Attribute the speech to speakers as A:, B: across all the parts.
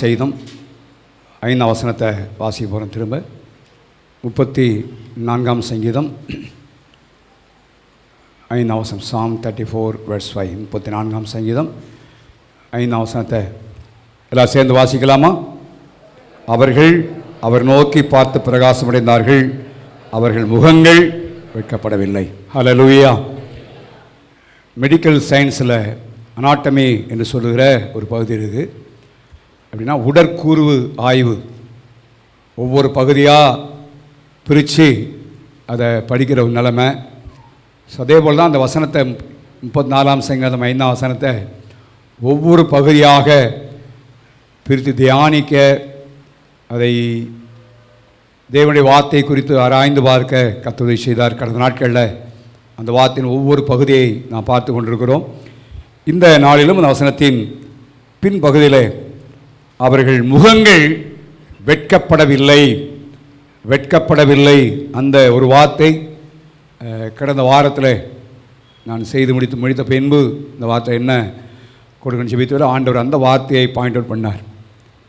A: செய்தோம். 5ஆம் வசனத்தை வாசிக்க போகிறோம். திரும்ப 34ஆம் சங்கீதம் 5ஆம் வசனம். Psalm 34:5. 34ஆம் சங்கீதம் 5ஆம் வசனத்தை எல்லாம் சேர்ந்து வாசிக்கலாமா? அவர்கள் அவர் நோக்கி பார்த்து பிரகாசமடைந்தார்கள், அவர்கள் முகங்கள் வெட்கப்படவில்லை. ஹல்லேலூயா. மெடிக்கல் சயின்ஸில் அனாட்டமி என்று சொல்லுகிற ஒரு பகுதி இருக்குது. அப்படின்னா உடற்கூறு ஆய்வு. ஒவ்வொரு பகுதியாக பிரித்து அதை படிக்கிற ஒரு நிலைமை. அதே போல் தான் அந்த வசனத்தை 34ஆம் சங்கீதம் 5ஆம் வசனத்தை ஒவ்வொரு பகுதியாக பிரித்து தியானிக்க, அதை தேவனுடைய வார்த்தை குறித்து ஆராய்ந்து பார்க்க கர்த்தர் செய்தார். கடந்த நாட்களில் அந்த வார்த்தையின் ஒவ்வொரு பகுதியை நாம் பார்த்து கொண்டிருக்கிறோம். இந்த நாளிலும் அந்த வசனத்தின் பின்பகுதியில் அவர்கள் முகங்கள் வெட்கப்படவில்லை, வெட்கப்படவில்லை அந்த ஒரு வார்த்தை கடந்த வாரத்தில் நான் செய்து முடித்த பின்பு இந்த வார்த்தை என்ன கொடுக்கணும் ஜெபித்து ஆண்டவர் அந்த வார்த்தையை பாயிண்ட் அவுட் பண்ணார்.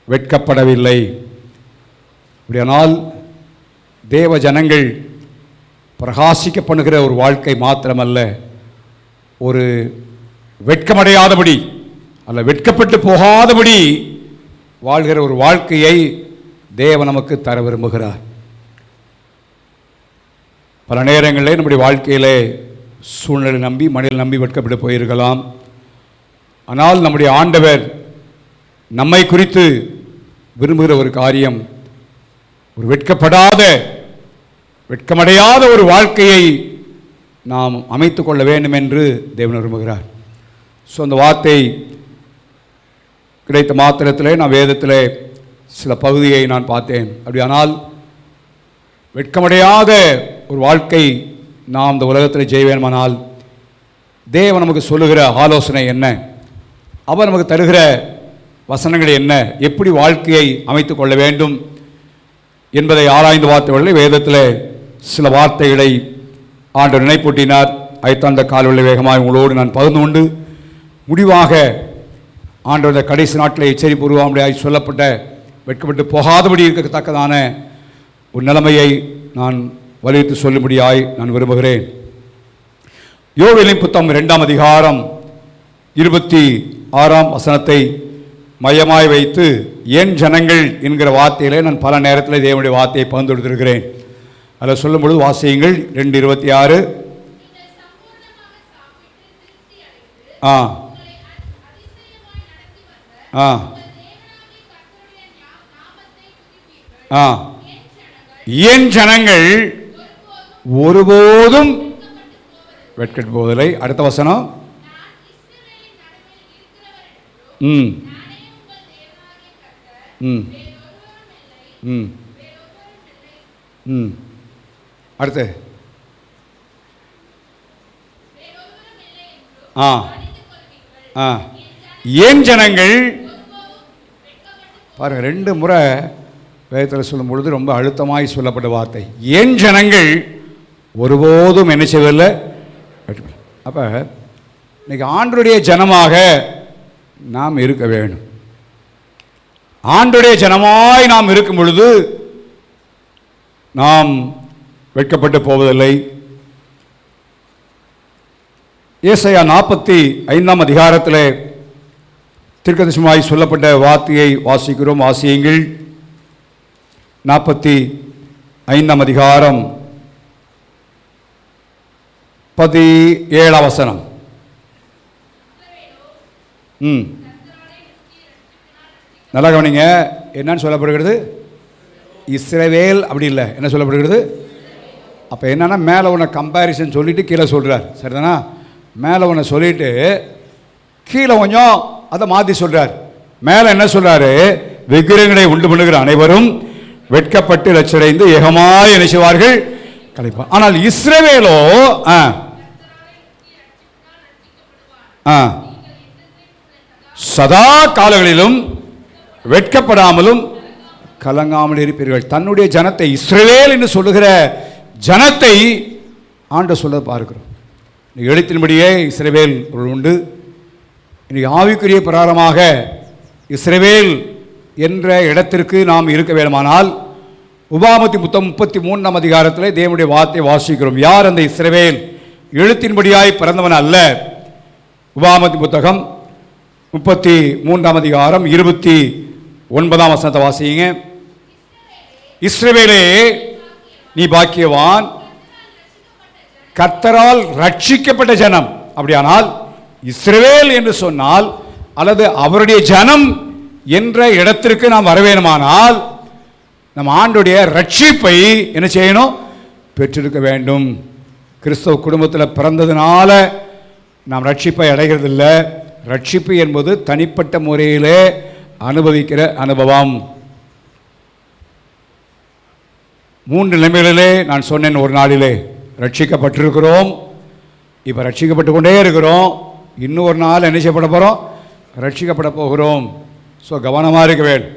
A: வெட்கப்படவில்லை. அப்படியானால் தேவ ஜனங்கள் பிரகாசிக்க பண்ணுகிற ஒரு வாழ்க்கை மாத்திரமல்ல, ஒரு வெட்கமடையாதபடி அல்ல வெட்கப்பட்டு போகாதபடி வாழ்கிற ஒரு வாழ்க்கையை தேவன் நமக்கு தர விரும்புகிறார். பல நேரங்களில் நம்முடைய வாழ்க்கையிலே சூழ்நிலை நம்பி மனிதனை நம்பி வெட்கப்பட்டு போயிருக்கலாம். ஆனால் நம்முடைய ஆண்டவர் நம்மை குறித்து விரும்புகிற ஒரு காரியம், ஒரு வெட்கமடையாத ஒரு வாழ்க்கையை நாம் அமைத்து கொள்ள வேண்டும் என்று தேவன் விரும்புகிறார். ஸோ அந்த வார்த்தை கிடைத்த மாத்திரத்திலே நான் வேதத்தில் சில பகுதியை நான் பார்த்தேன். அப்படியானால் வெட்கமடையாத ஒரு வாழ்க்கை நாம் இந்த உலகத்தில் செய்ய வேண்டுமானால் தேவன் நமக்கு சொல்லுகிற ஆலோசனை என்ன, அவர் நமக்கு தருகிற வசனங்கள் என்ன, எப்படி வாழ்க்கையை அமைத்து கொள்ள வேண்டும் என்பதை ஆராய்ந்து பார்த்தவர்கள் வேதத்தில் சில வார்த்தைகளை ஆண்டவர் நினைப்பூட்டினார். ஐத்தாந்த கால்வெளி வேகமாக உங்களோடு நான் பகிர்ந்து கொண்டு முடிவாக ஆண்டவர் கடைசி நாட்டில் எச்சரிப்பூர்வமாய் சொல்லப்பட்ட வெட்கப்பட்டு போகாதபடி இருக்கத்தக்கதான ஒரு நிலைமையை நான் வலியுறுத்தி சொல்லும்படியாய் நான் விரும்புகிறேன். யோவேலின் புத்தகம் 2ஆம் அதிகாரம் 26ஆம் வசனத்தை மையமாய் வைத்து என் ஜனங்கள் என்கிற வார்த்தையிலே நான் பல நேரத்தில் தேவனுடைய வார்த்தையை பகிர்ந்து கொடுத்திருக்கிறேன். அதில் சொல்லும் பொழுது வாசியுங்கள். 2:26. என் ஜனங்கள் ஒருபோதும் வெட்கப்பட்டு போவதில்லை. அடுத்த வசனம். அடுத்து என் ஜனங்கள் பாருங்க, 2 முறை வேதத்தில் சொல்லும் பொழுது ரொம்ப அழுத்தமாய் சொல்லப்பட்ட வார்த்தை. என் ஜனங்கள் ஒருபோதும் என்ன செய்வதில்லை. அப்போ இன்னைக்கு ஆண்டவருடைய ஜனமாக நாம் இருக்க வேண்டும். ஆண்டவருடைய ஜனமாய் நாம் இருக்கும் பொழுது நாம் வெட்கப்பட்டு போவதில்லை. ஏசாயா 45ஆம் அதிகாரத்தில் தீர்க்கதரிசனமாய் சொல்லப்பட்ட வார்த்தையை வாசிக்கிறோம். வாசியுங்கள். 45ஆம் அதிகாரம் 17ஆம் வசனம். நல்லா கவனிங்க. என்னன்னு சொல்லப்படுகிறது? இஸ்ரவேல் அப்படி இல்லை, என்ன சொல்லப்படுகிறது? அப்போ என்னன்னா மேலே உன்னை கம்பேரிசன் சொல்லிட்டு கீழே சொல்கிறார். சரிதானா? மேலே உன்னை சொல்லிட்டு கீழே கொஞ்சம் அதை மாற்றி சொல்கிறார். மேலே என்ன சொல்கிறாரு? விக்கிரகங்களை உண்டு பண்ணுகிற அனைவரும் வெட்கப்பட்டு லட்சடைந்து ஏகமாய் என்ன செய்வார்கள்? கலைப்பார். ஆனால் இஸ்ரவேலோ சதா காலங்களிலும் வெட்கப்படாமலும் கலங்காமல் இருப்பீர்கள். தன்னுடைய ஜனத்தை, இஸ்ரவேல் என்று சொல்லுகிற ஜனத்தை ஆண்டவர் சொல்ல பார்க்கிறோம். எழுத்தின்படியே இஸ்ரவேல் உண்டு. இன்னைக்கு ஆவிக்குரிய பிரகாரமாக இஸ்ரவேல் என்ற இடத்திற்கு நாம் இருக்க வேண்டுமானால் உபாமத்தி புத்தகம் 33ஆம் அதிகாரத்தில் தேவனுடைய வார்த்தை வாசிக்கிறோம். யார் அந்த இஸ்ரவேல்? எழுத்தின்படியாய் பிறந்தவன் அல்ல. உபாமத்தி புத்தகம் 33ஆம் அதிகாரம் 29ஆம் வசனத்தை வாசிங்க. இஸ்ரவேலே, நீ பாக்கியவான், கர்த்தரால் ரட்சிக்கப்பட்ட ஜனம். அப்படியானால் இஸ்ரவேல் என்று சொன்னால் அல்லது அவருடைய ஜனம் என்ற இடத்திற்கு நாம் வரவேணுமானால் நம் ஆண்டுடைய ரட்சிப்பை என்ன செய்யணும்? பெற்றிருக்க வேண்டும். கிறிஸ்தவ குடும்பத்தில் பிறந்ததுனால நாம் ரட்சிப்பை அடைகிறதில்லை. ரட்சிப்பு என்பது தனிப்பட்ட முறையிலே அனுபவிக்கிற அனுபவம். 3 நிலைமைகளிலே நான் சொன்னேன். ஒரு நாளிலே ரட்சிக்கப்பட்டிருக்கிறோம், இப்போ ரட்சிக்கப்பட்டு கொண்டே இருக்கிறோம், இன்னும் ஒரு நாள் என்ன செய்யப்பட போகிறோம்? ரட்சிக்கப்பட போகிறோம். ஸோ கவனமாக இருக்க வேண்டும்.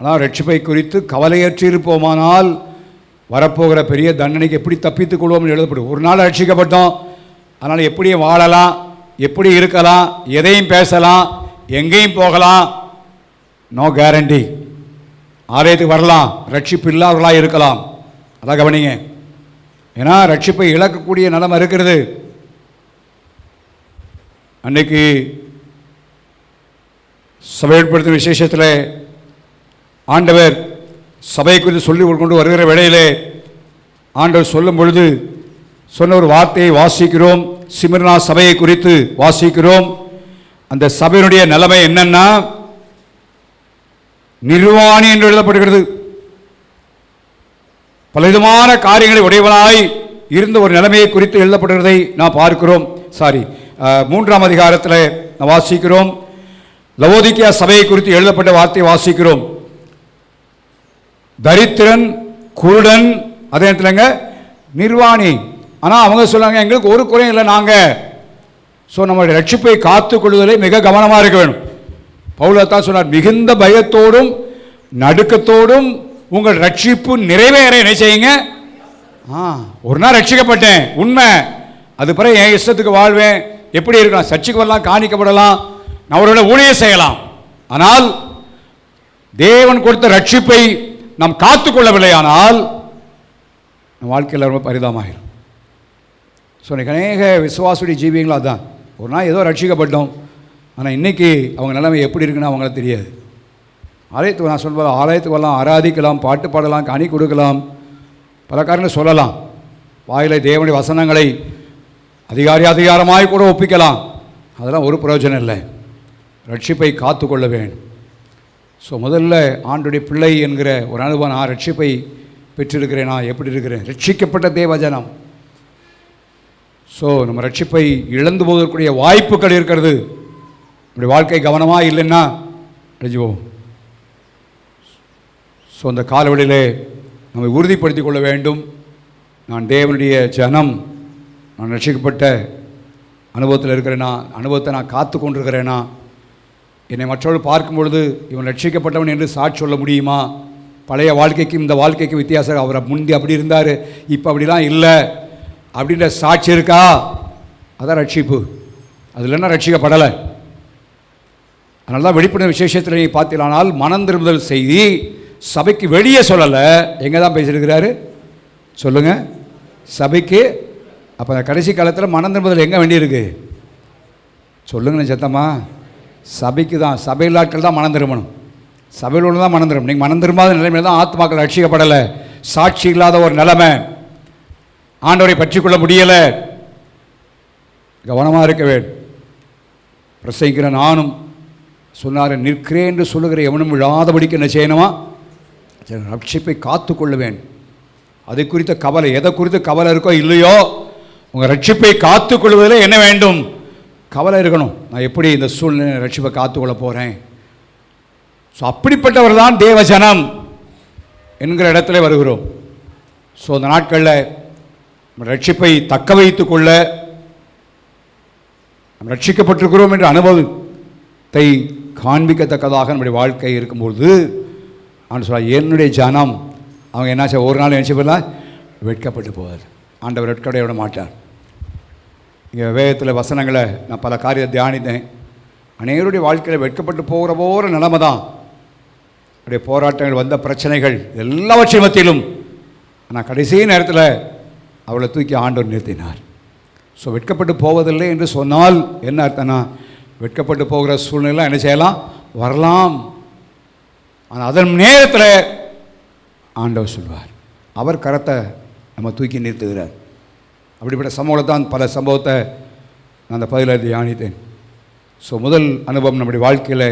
A: ஆனால் ரட்சிப்பை குறித்து கவலையற்று இருப்போமானால் வரப்போகிற பெரிய தண்டனைக்கு எப்படி தப்பித்துக் கொள்வோம்னு எழுதப்படும். ஒரு நாள் ரட்சிக்கப்பட்டோம், அதனால் எப்படி வாழலாம், எப்படி இருக்கலாம், எதையும் பேசலாம், எங்கேயும் போகலாம், நோ கேரண்டி. ஆலயத்துக்கு வரலாம், ரட்சிப்பு இல்லாதவர்களாக இருக்கலாம். அதான் கவனிங்க. ஏன்னா ரட்சிப்பை இழக்கக்கூடிய நிலைமை இருக்கிறது. அன்னைக்கு சபைப்படுத்தும் விசேஷத்தில் ஆண்டவர் சபை குறித்து சொல்லி கொண்டு வருகிற வேளையிலே ஆண்டவர் சொல்லும் பொழுது சொன்ன ஒரு வார்த்தையை வாசிக்கிறோம். சிமிர்னா சபையை குறித்து வாசிக்கிறோம். அந்த சபையினுடைய நிலைமை என்னன்னா, நிர்வாணி என்று எழுதப்படுகிறது. பலவிதமான காரியங்களை உடையவனாய் இருந்த ஒரு நிலைமையை குறித்து எழுதப்படுகிறதை நாம் பார்க்கிறோம். 3ஆம் அதிகாரத்தில் நாம் வாசிக்கிறோம். லவோதிக்கியா சபையை குறித்து எழுதப்பட்ட வார்த்தையை வாசிக்கிறோம். தரித்திரன், குருடன், அதே நேரத்தில்ங்க நிர்வாணி. ஆனால் அவங்க சொல்லுவாங்க, எங்களுக்கு ஒரு குறையும் இல்லை நாங்கள். ஸோ நம்மளுடைய ரட்சிப்பை காத்துக் கொள்வதிலே மிக கவனமாக இருக்க வேணும். பவுலத்தான் சொன்னார், மிகுந்த பயத்தோடும் நடுக்கத்தோடும் உங்கள் ரட்சிப்பு நிறைவேற என்ன செய்யுங்க. ஒரு நாள் ரட்சிக்கப்பட்டேன், உண்மை. அது பிறகு என் இஷ்டத்துக்கு வாழ்வேன், எப்படி இருக்கலாம், சர்ச்சைக்கு வரலாம், காணிக்கப்படலாம், நான் அவரோட ஊழியம் செய்யலாம். ஆனால் தேவன் கொடுத்த ரட்சிப்பை நாம் காத்துக்கொள்ளவில்லையானால் நம் வாழ்க்கையில் ரொம்ப பரிதாபமாயிரும். ஸோ அநேக விசுவாசுடைய ஜீவியங்களும் அதுதான். ஒரு நாள் ஏதோ ரட்சிக்கப்பட்டோம், ஆனால் இன்றைக்கி அவங்க நிலைமை எப்படி இருக்குன்னு அவங்களுக்கு தெரியாது. ஆலயத்துக்கு நான் சொல்வது, ஆலயத்துக்கு வரலாம், ஆராதிக்கலாம், பாட்டு பாடலாம், கனி கொடுக்கலாம், பல காரியங்களை சொல்லலாம், வாயிலை தேவனுடைய வசனங்களை அதிகாரமாய் கூட ஒப்பிக்கலாம். அதெல்லாம் ஒரு பிரயோஜனம் இல்லை. ரட்சிப்பை காத்துக்கொள்ள வேண்டும். ஸோ முதல்ல ஆண்டுடைய பிள்ளை என்கிற ஒரு அனுபவம். நான் ரட்சிப்பை பெற்றிருக்கிறேன், நான் எப்படி இருக்கிறேன்? ரட்சிக்கப்பட்ட தேவஜனம். ஸோ நம்ம ரட்சிப்பை இழந்து போவதற்குரிய வாய்ப்புகள் இருக்கிறது. நம்முடைய வாழ்க்கை கவனமாக இல்லைன்னா அழிஞ்சுவோம். ஸோ அந்த காலவெளியிலே நம்மை உறுதிப்படுத்திக் கொள்ள வேண்டும். நான் தேவனுடைய ஜனம், நான் ரட்சிக்கப்பட்ட அனுபவத்தில் இருக்கிறேனா, அனுபவத்தை நான் காத்து கொண்டிருக்கிறேனா, என்னை மற்றவர்கள் பார்க்கும் பொழுது இவன் ரட்சிக்கப்பட்டவன் என்று சாட்சி சொல்ல முடியுமா? பழைய வாழ்க்கைக்கும் இந்த வாழ்க்கைக்கும் வித்தியாசம். அவரை முந்தி அப்படி இருந்தார், இப்போ அப்படிலாம் இல்லை அப்படின்ற சாட்சி இருக்கா? அதான் ரட்சிப்பு. அது இல்லைன்னா ரட்சிக்கப்படலை. அதனால தான் வெளிப்படும் விசேஷத்தில் நீங்கள் பார்த்தீங்களானால் மனம் திரும்புதல் செய்தி சபைக்கு வெளியே சொல்லலை. எங்கே தான் பேசியிருக்கிறாரு சொல்லுங்கள்? சபைக்கு. அப்போ அந்த கடைசி காலத்தில் மனம் திரும்புதல் எங்கே வேண்டியிருக்கு சொல்லுங்கன்னு சத்தமா? சபைக்கு தான். சபையில் ஆட்கள் தான் மனம் திரும்பணும். சபையில் ஒன்று தான் மனம் திரும்பணும். நீங்கள் மனம் திரும்பாத நிலைமையில் தான் ஆத்மாக்கள் ரட்சிக்கப்படலை. சாட்சி இல்லாத ஒரு நிலைமை, ஆண்டவரை பற்றிக்கொள்ள முடியலை. கவனமாக இருக்க வேண்டும். பிரசங்கிக்கிற நானும் சொன்னார், நிற்கிறேன் என்று சொல்லுகிற எவனும் விழாதபடிக்கு என்ன செய்யணுமா? ரட்சிப்பை காத்து கொள்ள வேண்டும். அதை குறித்த கவலை, எதை குறித்து கவலை இருக்கோ இல்லையோ, உங்கள் ரட்சிப்பை காத்து கொள்வதில் என்ன வேண்டும்? கவலை இருக்கணும். நான் எப்படி இந்த சூழ்நிலை ரட்சிப்பை காத்துக்கொள்ள போகிறேன்? ஸோ அப்படிப்பட்டவர் தான் தேவஜனம் என்கிற இடத்துல வருகிறோம். ஸோ அந்த நாட்களில் ரட்சிப்பை தக்க வைத்து கொள்ள, நம்ம ரட்சிக்கப்பட்டிருக்கிறோம் என்ற அனுபவத்தை காண்பிக்கத்தக்கதாக நம்முடைய வாழ்க்கை இருக்கும்போது ஆண்டு சொல்ல, என்னுடைய ஜனம் அவங்க என்ன ஒரு நாள் நினச்சி போதா வெட்கப்பட்டு போவார். ஆண்டவர் வெட்கப்பட விட மாட்டார். இங்கே வேதத்தில் வசனங்களை நான் பல காரியத்தை தியானித்தேன். அநேகருடைய வாழ்க்கையில் வெட்கப்பட்டு போகிற நிலைமை தான். அப்படியே போராட்டங்கள், வந்த பிரச்சனைகள் எல்லாவற்றின் மத்தியிலும் ஆனால் கடைசி நேரத்தில் அவளை தூக்கி ஆண்டவர் நிறுத்தினார். ஸோ வெட்கப்பட்டு போவதில்லை என்று சொன்னால் என்ன அர்த்தம்னா, வெட்கப்பட்டு போகிற சூழ்நிலை என்ன செய்யலாம், வரலாம். ஆனால் அதன் நேரத்தில் ஆண்டவர் சொல்வார், அவர் கரத்தை நம்ம தூக்கி நிறுத்துகிறார். அப்படிப்பட்ட சம்பவத்தை தான், பல சம்பவத்தை நான் அந்த பதிலில் தியானித்தேன். ஸோ முதல் அனுபவம், நம்முடைய வாழ்க்கையில்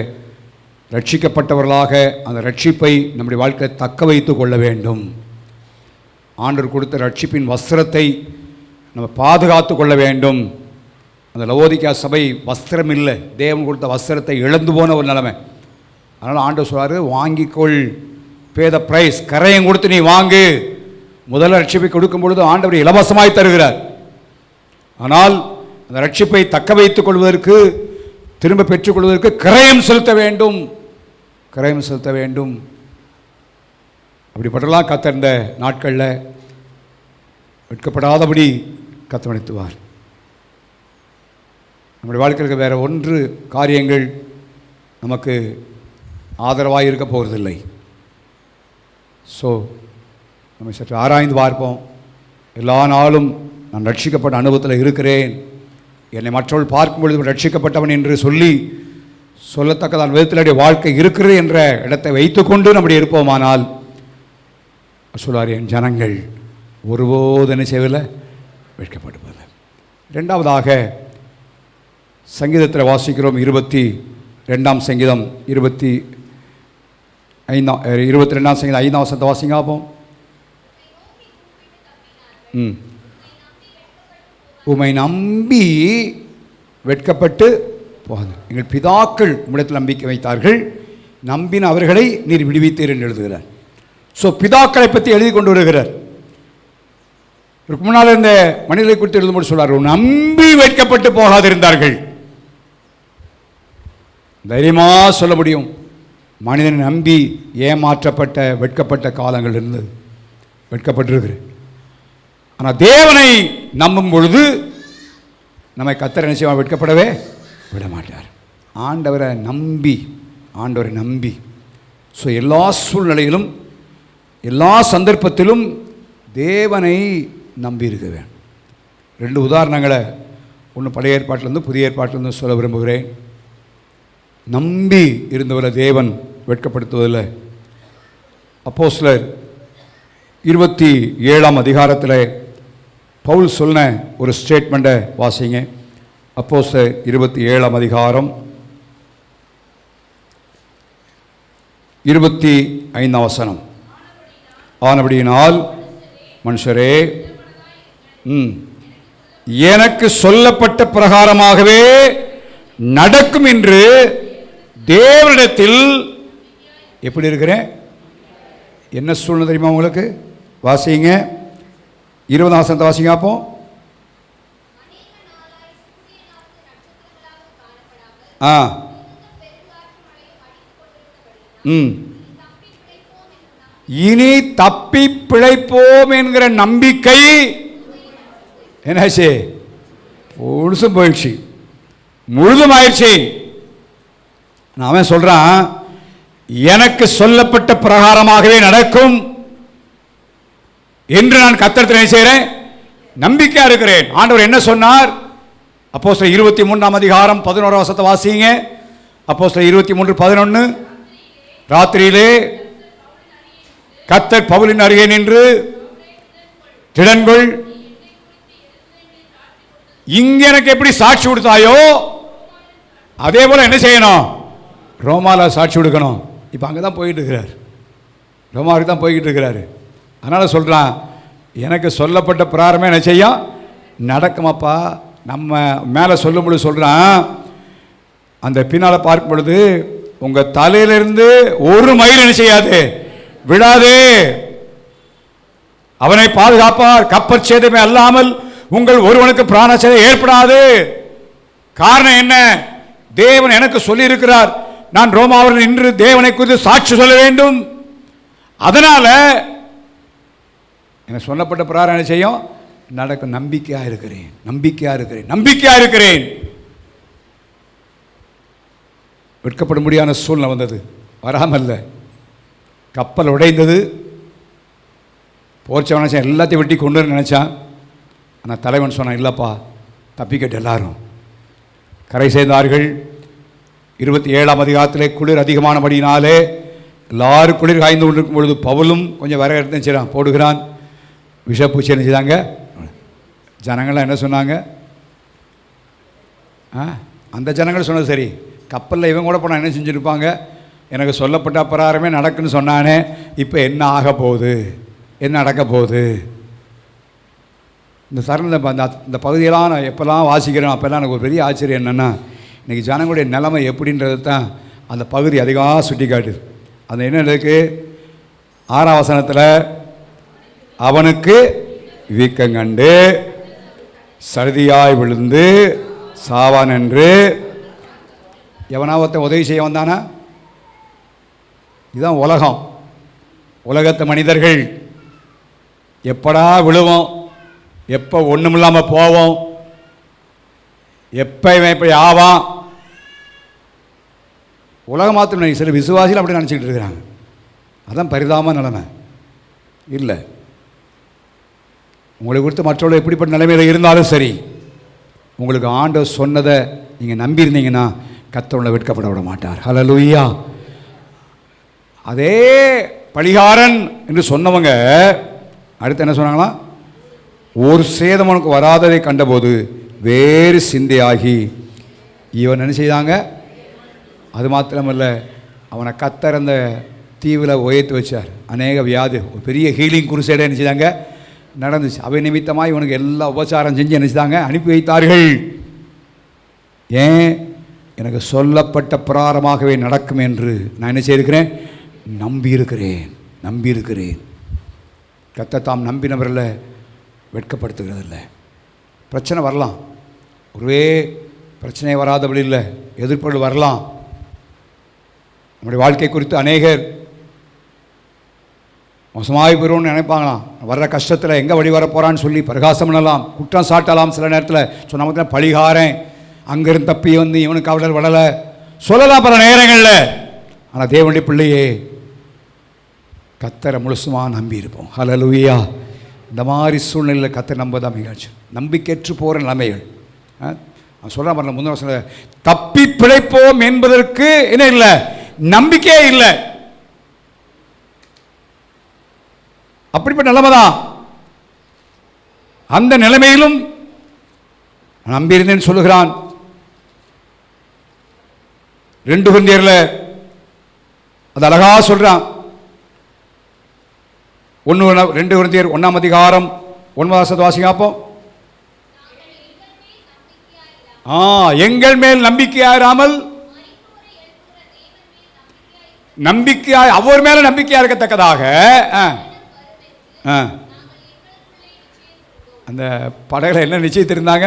A: ரட்சிக்கப்பட்டவர்களாக அந்த ரட்சிப்பை நம்முடைய வாழ்க்கையை தக்க வைத்து கொள்ள வேண்டும். ஆண்டவர் கொடுத்த ரட்சிப்பின் வஸ்திரத்தை நம்ம பாதுகாத்து கொள்ள வேண்டும். அந்த லவோதிக்கா சபை வஸ்திரம் இல்லை, தேவன் கொடுத்த வஸ்திரத்தை இழந்து போன ஒரு நிலைமை. அதனால் ஆண்டவர் சொல்வார், வாங்கிக்கொள், பே த பிரைஸ், கரையம் கொடுத்து நீ வாங்கு. முதல் ரட்சிப்பை கொடுக்கும் பொழுது ஆண்டவர் இலவசமாய் தருகிறார். ஆனால் அந்த ரட்சிப்பை தக்க வைத்துக் கொள்வதற்கு, திரும்ப பெற்றுக்கொள்வதற்கு கரையம் செலுத்த வேண்டும், கரையம் செலுத்த வேண்டும். அப்படிப்பட்டலாம் கர்த்தர் இந்த நாட்களில் வெட்கப்படாதபடி கர்த்தர் நடத்துவார். நம்முடைய வாழ்க்கையில் வேறு ஒன்று காரியங்கள் நமக்கு ஆதரவாக இருக்க போகிறதில்லை. ஸோ நம்ம சற்று ஆராய்ந்து பார்ப்போம். எல்லா நாளும் நான் ரட்சிக்கப்பட்ட அனுபவத்தில் இருக்கிறேன், என்னை மற்றவர்கள் பார்க்கும் பொழுது ரட்சிக்கப்பட்டவன் என்று சொல்லத்தக்கதான் விதத்திலுடைய வாழ்க்கை இருக்கிறது என்ற இடத்தை வைத்துக்கொண்டு நம்முடைய இருப்போமானால் சொல்வார், என் ஜனங்கள் ஒருபோது என்ன செய்வதில்லை, வெட்கப்படுவதில்லை. இரண்டாவதாக சங்கீதத்தில் வாசிக்கிறோம், 22ஆம் சங்கீதம் 22ஆம் சங்கீதம் 5ஆம் வசனத்தை வாசிங்க பார்ப்போம். உம்மை நம்பி வெட்கப்பட்டு போகாது. எங்கள் பிதாக்கள் உம்மிடத்தில் நம்பிக்கை வைத்தார்கள், நம்பின அவர்களை நீர் விடுவித்தீர் என்று எழுதுகிறார். ஸோ பிதாக்களை பற்றி எழுதி கொண்டு வருகிறார். இதுக்கு முன்னால் இந்த மனிதரை குறித்து எழுதும்போது சொல்றார், நம்பி வெட்கப்பட்டு போகாதிருந்தார்கள். தைரியமாக சொல்ல முடியும், மனிதனை நம்பி ஏமாற்றப்பட்ட வெட்கப்பட்ட காலங்கள் இருந்தது, வெட்கப்பட்டிருக்கிறேன். ஆனால் தேவனை நம்பும் பொழுது நம்மை கர்த்தர் நிச்சயமாக வெட்கப்படவே விட மாட்டார். ஆண்டவரை நம்பி ஸோ எல்லா சூழ்நிலையிலும் எல்லா சந்தர்ப்பத்திலும் தேவனை நம்பி இருக்க வேண்டும். 2 உதாரணங்களை, ஒன்று பழைய ஏற்பாட்டிலேருந்து புதிய ஏற்பாட்டிலேருந்து சொல்ல விரும்புகிறேன். நம்பி இருந்தவரை தேவன் வெட்கப்படுத்துவதில்லை. அப்போஸ்தலர் 27ஆம் அதிகாரத்தில் பவுல் சொன்ன ஒரு ஸ்டேட்மெண்ட்டை வாசிங்க. அப்போஸ்தலர் 27ஆம் அதிகாரம் 25ஆம் வசனம். ஆனபடியினால் மனுஷரே, எனக்கு சொல்லப்பட்ட பிரகாரமாகவே நடக்கும் என்று தேவனிடத்தில் எப்படி இருக்கிறேன். என்ன சூழ்நிலை தெரியுமா உங்களுக்கு? வாசிங்க, 20ஆம் வசனத்தை வாசிங்க. அப்போ இனி தப்பி பிழைப்போம் என்கிற நம்பிக்கை என்னாச்சு? முழுசும் போயிடுச்சு, முழுதும் ஆயிடுச்சு. அவன் சொல்றான், எனக்கு சொல்லப்பட்ட பிரகாரமாகவே நடக்கும் என்று நான் கர்த்தரிடத்தில் என்ன செய்கிறேன்? நம்பிக்கையா இருக்கிறேன். ஆண்டவர் என்ன சொன்னார்? அப்போஸ்தலர் 23ஆம் அதிகாரம் 11ஆம் வசனத்தை வாசிங்க. அப்போஸ்தலர் 23:11. ராத்திரியிலே கர்த்தர் பவுலின் அருகே நின்று, திடன்கொள், இங்க எனக்கு எப்படி சாட்சி கொடுத்தாயோ அதே போல என்ன செய்யணும்? ரோமால சாட்சி கொடுக்கணும். இப்போ அங்கே தான் போயிட்டு இருக்கிறார், ரோமாவுக்கு தான் போய்கிட்டு இருக்கிறாரு. அதனால் சொல்கிறான், எனக்கு சொல்லப்பட்ட பிராரமே என்ன செய்யும்? நடக்குமாப்பா. நம்ம மேலே சொல்லும் பொழுது சொல்கிறான், அந்த பின்னால் பார்க்கும் பொழுது உங்கள் தலையிலிருந்து ஒரு மைல் என்ன செய்யாது, விடாது. அவனை பாதுகாப்பார், கப்பற் சேதமே அல்லாமல் உங்கள் ஒருவனுக்கு பிராண சேதம் ஏற்படாது. காரணம் என்ன? தேவன் எனக்கு சொல்லி இருக்கிறார், நான் ரோமாவில் நின்று தேவனை குறித்து சாட்சி சொல்ல வேண்டும். அதனால எனக்கு சொல்லப்பட்ட பிரார்த்தனை என்ன செய்யும்? நடக்கும். நம்பிக்கையா இருக்கிறேன், நம்பிக்கையா இருக்கிறேன், நம்பிக்கையா இருக்கிறேன். வெட்கப்பட முடியாத சூழ்நிலை வந்தது, வராமல்ல. கப்பல் உடைந்தது. போர்ச்சவன் நினச்சான் எல்லாத்தையும் வெட்டி கொண்டு வர நினச்சான். ஆனால் தலைவன் சொன்னான், இல்லைப்பா தப்பிக்கட்டு எல்லாரும். கரை சேர்ந்தார்கள். 27ஆம் அதிகாரத்திலே குளிர் அதிகமானபடினாலே எல்லாரும் குளிர் காய்ந்து கொண்டிருக்கும் பொழுது பவுலும் கொஞ்சம் வர எடுத்து செய்கிறான், போடுகிறான். விஷப்பூச்சி என்ன செய்தாங்க? ஜனங்கள்லாம் என்ன சொன்னாங்க? அந்த ஜனங்கள் சொன்னது சரி, கப்பலில் இவங்க கூட போனால் என்ன செஞ்சுருப்பாங்க? எனக்கு சொல்லப்பட்ட பிரகாரமே நடக்குன்னு சொன்னானே, இப்போ என்ன ஆக போகுது, என்ன நடக்க போகுது? இந்த தருணத்தை இந்த பகுதியெல்லாம் நான் எப்போல்லாம் வாசிக்கிறேன் அப்போல்லாம் எனக்கு ஒரு பெரிய ஆச்சரியம் என்னென்னா, இன்றைக்கி ஜனங்களுடைய நிலைமை எப்படின்றது தான் அந்த பகுதி அதிகமாக சுட்டி காட்டுது. அது என்ன இருக்குது? 6ஆம் வசனத்தில் அவனுக்கு வீக்கங்கண்டு சருதியாய் விழுந்து சாவான் என்று எவனாவத்தை உதவி செய்ய வந்தானா? இதுதான் உலகம். உலகத்து மனிதர்கள் எப்படா விழுவோம், எப்போ ஒன்றும் இல்லாமல் போவோம், எப்போ இவன் இப்படி ஆவான். உலகம் மாத்திரம் சில விசுவாசிகள் அப்படி நினச்சிக்கிட்டு இருக்கிறாங்க. அதான் பரிதாப நிலைமை. இல்லை, உங்களை குறித்து மற்றவர்கள் எப்படிப்பட்ட நிலைமையில் இருந்தாலும் சரி, உங்களுக்கு ஆண்டவர் சொன்னதை நீங்கள் நம்பியிருந்தீங்கன்னா கர்த்தர் வெட்கப்பட விட மாட்டார். ஹல்லேலூயா. அதே பழிகாரன் என்று சொன்னவங்க அடுத்து என்ன சொன்னாங்களா? ஒரு சேதம் அவனுக்கு வராததை கண்டபோது வேறு சிந்தையாகி இவன் என்ன செய்தாங்க? அது மாத்திரமல்ல, அவனை கர்த்தர் அந்த தீவில் உயர்த்தி வச்சார். அநேக வியாதி, ஒரு பெரிய ஹீலிங் குருசேடை என்ன செய்தாங்க? நடந்துச்சு. அவை நிமித்தமாக இவனுக்கு எல்லா உபச்சாரம் செஞ்சு என்ன செய்தாங்க? அனுப்பி வைத்தார்கள். ஏன்? எனக்கு சொல்லப்பட்ட பிரகாரமாகவே நடக்கும் என்று நான் என்ன செய்திருக்கிறேன்? நம்பியிருக்கிறேன். கர்த்தர் தாம் நம்பினவரில் வெட்கப்படுத்துகிறதில்லை. பிரச்சனை வரலாம், ஒரே பிரச்சனை வராதபடி இல்லை, எதிர்ப்புகள் வரலாம். நம்முடைய வாழ்க்கை குறித்து அநேகர் மோசமாகி போயிடும்னு நினைப்பாங்களாம். வர்ற கஷ்டத்தில் எங்கே வழி வர போகிறான்னு சொல்லி பிரகாசம் பண்ணலாம், குற்றம் சாட்டலாம். சில நேரத்தில் சொன்ன மாதிரி பழிகாரன் அங்கிருந்து தப்பி வந்து இவனுக்கு அவடல் வளலை சொல்லலாம் பல நேரங்களில். ஆனால் தேவனுடைய பிள்ளையே கர்த்தரை முழுசுமாக நம்பி இருப்போம். ஹல்லேலூயா. இந்த மாதிரி சூழ்நிலையில் கர்த்தர் நம்பதான் மிகாச்சு. நம்பிக்கையற்று போகிற நிலைமைகள் சொல்ல மாதிரி முந்தின வருஷம் தப்பி பிழைப்போம் என்பதற்கு என்ன இல்லை, நம்பிக்கையே இல்லை. அப்படிப்பட்ட நிலைமை தான். அந்த நிலைமையிலும் நம்பியிருந்தேன்னு சொல்லுகிறான். 2 கொரிந்தியர்ல அது அழகா சொல்றான். 2 கொரிந்தியர் 1ஆம் அதிகாரம் 9ஆம் வசனத்தை வாசிங்க அப்போ. எங்கள் மேல் நம்பிக்கையாயிராமல் நம்பிக்கையாய் அவர் மேல நம்பிக்கையா இருக்கத்தக்கதாக அந்த படைகளை என்ன நிச்சயித்திருந்தாங்க?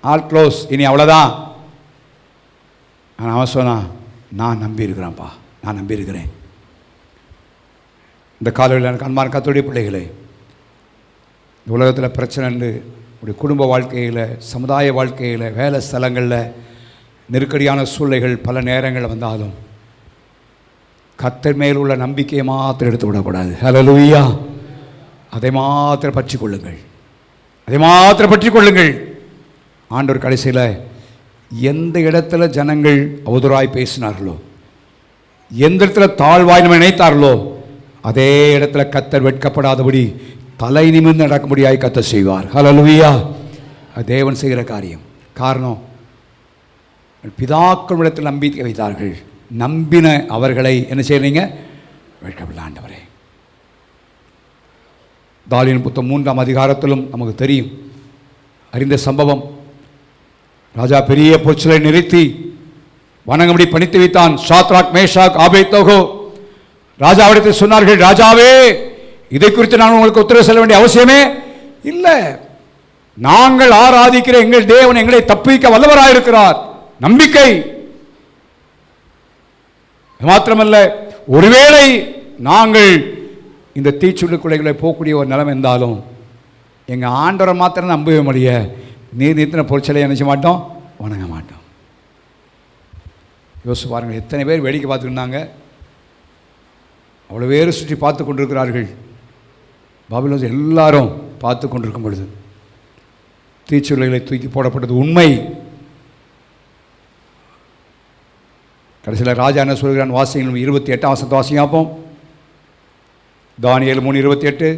A: ஆல் க்ளோஸ், இனி அவ்வளோதான். ஆனால் அவன் சொன்னான், நான் நம்பியிருக்கிறேன்ப்பா, நான் நம்பியிருக்கிறேன். இந்த காலையில் எனக்கு அன்பான கர்த்தருடைய பிள்ளைகளே, இந்த உலகத்தில் பிரச்சனைன்னு உடைய குடும்ப வாழ்க்கையில், சமுதாய வாழ்க்கையில், வேலை ஸ்தலங்களில் நெருக்கடியான சூழ்நிலைகள் பல நேரங்களில் வந்தாலும் கர்த்தர் மேல் உள்ள நம்பிக்கையை மாத்திரம் எடுத்து விடக்கூடாது. ஹல்லேலூயா. அதை மாத்திரம் பற்றி கொள்ளுங்கள், அதை மாத்திரம் பற்றி கொள்ளுங்கள். ஆண்டவர் கடைசியில் எந்த இடத்துல ஜனங்கள் அவதூறாய் பேசினார்களோ, எந்த இடத்துல தாழ்வாய் நம்ம நினைத்தார்களோ, அதே இடத்துல கர்த்தர் வெட்கப்படாதபடி தலை நிமிர்ந்து நடக்கும்படியாய் கர்த்தர் செய்வார். ஹல்லேலூயா. அது தேவன் செய்கிற காரியம். காரணம், பிதாக்கள் இடத்தில் நம்பிக்கை வைத்தார்கள். நம்பின அவர்களை என்ன செய்றீங்க? வெட்கப்படல ஆண்டவரே. தானியேல் புத்தகம் 3ஆம் அதிகாரத்திலும் நமக்கு தெரியும், அறிந்த சம்பவம். ராஜா பெரிய பொற்சிலை நிறுத்தி வணங்கும்படி பணித்து வைத்தான். சாத்ராக், மேஷாக், ஆபேத்நேகோ ராஜாவிடத்தில் சொன்னார்கள், ராஜாவே, இதை குறித்து நான் உங்களுக்கு உத்தரவு சொல்ல வேண்டிய அவசியமே இல்லை. நாங்கள் ஆராதிக்கிற எங்கள் தேவன் எங்களை தப்பிக்க வல்லவராயிருக்கிறார். நம்பிக்கை மாத்திரமல்ல, ஒருவேளை நாங்கள் இந்த தீச்சுள்ளுக்குள்ளைகளை போகக்கூடிய ஒரு நிலம் இருந்தாலும் எங்கள் ஆண்டவரை மாத்திரம் நம்பவே முடிய நீர் நிறுத்தின பொருட்களை நினைச்ச மாட்டோம், வணங்க மாட்டோம். யோசிச்சு பாருங்கள், எத்தனை பேர் வேடிக்கை பார்த்துக்கிட்டாங்க. அவ்வளோ பேர் சுற்றி பார்த்து கொண்டிருக்கிறார்கள். பாபிலோன் எல்லாரும் பார்த்து கொண்டிருக்கும் பொழுது தீச்சுளைகளை தூக்கி போடப்பட்டது உண்மை. கடைசியில் ராஜா என்ன சொல்கிறான்? வாசிகள் 28 வசனத்தை வாசிங்க பார்ப்போம். தானியேல் 3:28.